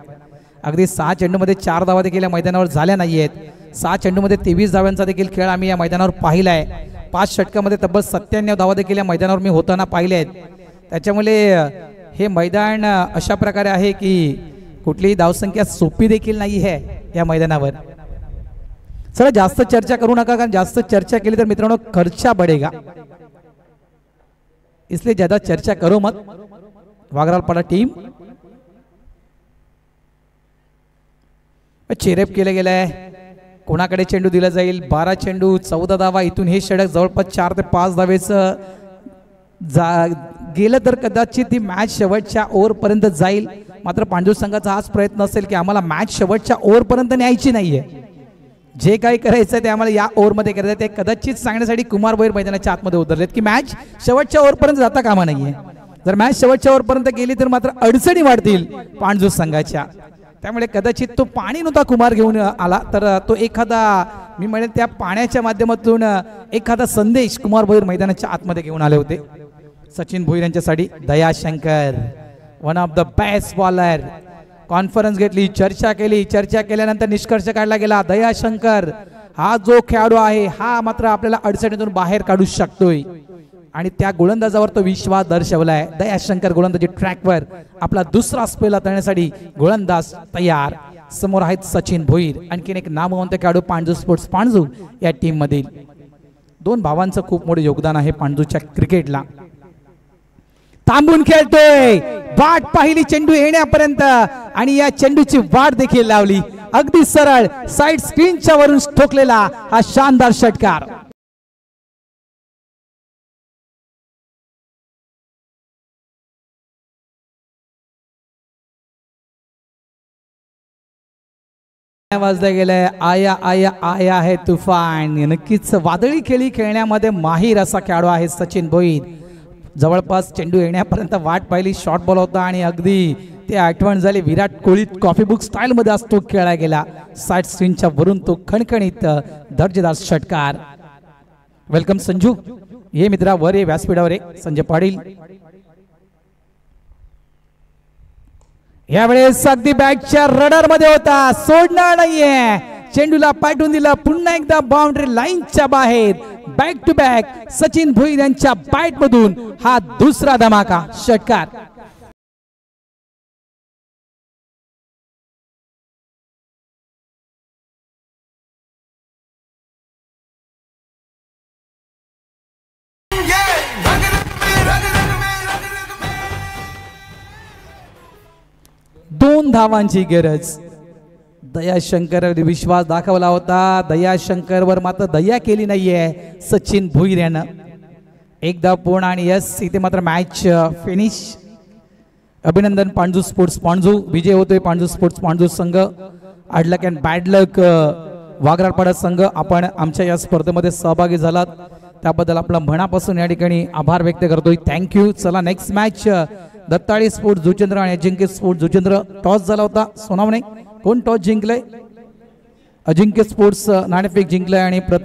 अगदी 6 चेंडूमध्ये 4 धावा देखील या मैदानावर झाल्या नाही आहेत. 6 चेंडूमध्ये 23 धावांचा देखील खेळ आम्ही या मैदानावर पाहिला आहे. 5 षटकामध्ये तब्बल 97 धावा देखील या मैदानावर मी होताना पाहिले आहेत. त्याच्यामुळे हे मैदान अशा प्रकारे आहे की कुठलीही धावसंख्या सोपी देखील नाही आहे या मैदानावर. चला जास्त चर्चा करू नका, कारण जास्त चर्चा केली तर मित्रांनो खर्चा बढ़ेगा, इसलिए ज्यादा चर्चा करो मत. वागराळपाडा टीम चेरेप केले गेले आहे. कोणाकडे चेंडू दिला जाईल. 12 चेंडू 14 धावा. इथून हे षटक जवळपास 4 ते 5 धावेचं गेलं तर कदाचित ती मॅच शेवटच्या ओव्हर पर्यंत जाईल. मात्र पांडू संघाचा हाच प्रयत्न असेल की आम्हाला मॅच शेवटच्या ओव्हरपर्यंत न्यायची नाहीये. जे काही करायचं ते आम्हाला या ओव्हरमध्ये करायचं ते कदाचित सांगण्यासाठी कुमार भोईर मैदानाच्या आतमध्ये उतरलेत की मॅच शेवटच्या ओव्हरपर्यंत जाता कामा नाहीये. जर मॅच शेवटच्या ओव्हरपर्यंत गेली तर मात्र अडचणी वाढतील पांडू संघाच्या. त्यामुळे कदाचित तो पाणी नव्हता कुमार घेऊन आला तर तो एखादा मी म्हणेन त्या पाण्याच्या माध्यमातून एखादा संदेश कुमार भोईर मैदानाच्या आतमध्ये घेऊन आले होते. सचिन भोईर यांच्यासाठी Dayashankar one of the best bowler. Conference घेतली, चर्चा केली, चर्चा केल्यानंतर निष्कर्ष काढला गेला दयाशंकर हा जो खेळाडू आहे हा मात्र आपल्याला अडचणीतून बाहेर काढू शकतोय आणि त्या गोलंदाजावर तो विश्वास दर्शवलाय. दयाशंकर गोलंदाजी ट्रॅकवर आपला दुसरा स्पेल हाताळण्यासाठी गोलंदाज तयार. समोर आहेत सचिन भोईर, आणखीन एक नामवंत खेळाडू पांडू स्पोर्ट्स पांडू या टीम मधील. दोन भावांचं खूप मोठे योगदान आहे पांडूच्या क्रिकेटला. थांबून खेळतोय, वाट पाहिली चेंडू येण्यापर्यंत आणि या चेंडूची वाट देखील लावली. अगदी सरळ साइड स्क्रीनच्या वरून ठोकलेला हा शानदार षटकार. वाजला गेलाय आया आया आया है तुफान. नक्कीच वादळी खेळी खेळण्यामध्ये माहीर असा खेळाडू आहे सचिन भोईर. जवळपास चेंडू येण्यापर्यंत वाट पाहिली, शॉर्ट बॉल होता आणि अगदी ते आठवण झाली Virat Kohli coffee book style मध्ये असतो खेळला गेला. साइड स्क्रीनच्या वरून तो खणखणीत दर्जेदार षटकार. वेलकम संजू, ये मित्रा वर ये व्यासपीठावर ये. संजय पाटील यावेळेस अगदी बॅटच्या रडार मध्ये होता, सोडणार नाहीये. चेंडूला पाठवून दिला, पुन्हा एकदा बाउंड्री लाईनच्या बाहेर. Back to back Sachin Bhoir यांच्या बॅट मधून हा दुसरा धमाका षटकार. दोन धावांची गरज. दयाशंकर विश्वास दाखवला होता, दयाशंकर वर मात्र दया केली नाहीये सचिन भोईर यानं. एकदा पूर्ण आणि यस इथे मात्र मॅच फिनिश. अभिनंदन पांडू स्पोर्ट्स पांडू, विजय होतोय पांडू स्पोर्ट्स पांडू संघ. अडलक अँड बॅड लक वाघराळपाडा संघ, आपण आमच्या या स्पर्धेमध्ये सहभागी झालात त्याबद्दल आपला मनापासून या ठिकाणी आभार व्यक्त करतोय. थँक्यू. चला नेक्स्ट मॅच दत्ताळी स्पोर्ट्स जुचंद्र आणि अजिंक्य स्पोर्ट्स जुचंद्र. टॉस झाला होता सोनावणे. कोण टॉस जिंकलंय? अजिंक्य स्पोर्ट्स नाणेफेक जिंकलंय आणि प्रथम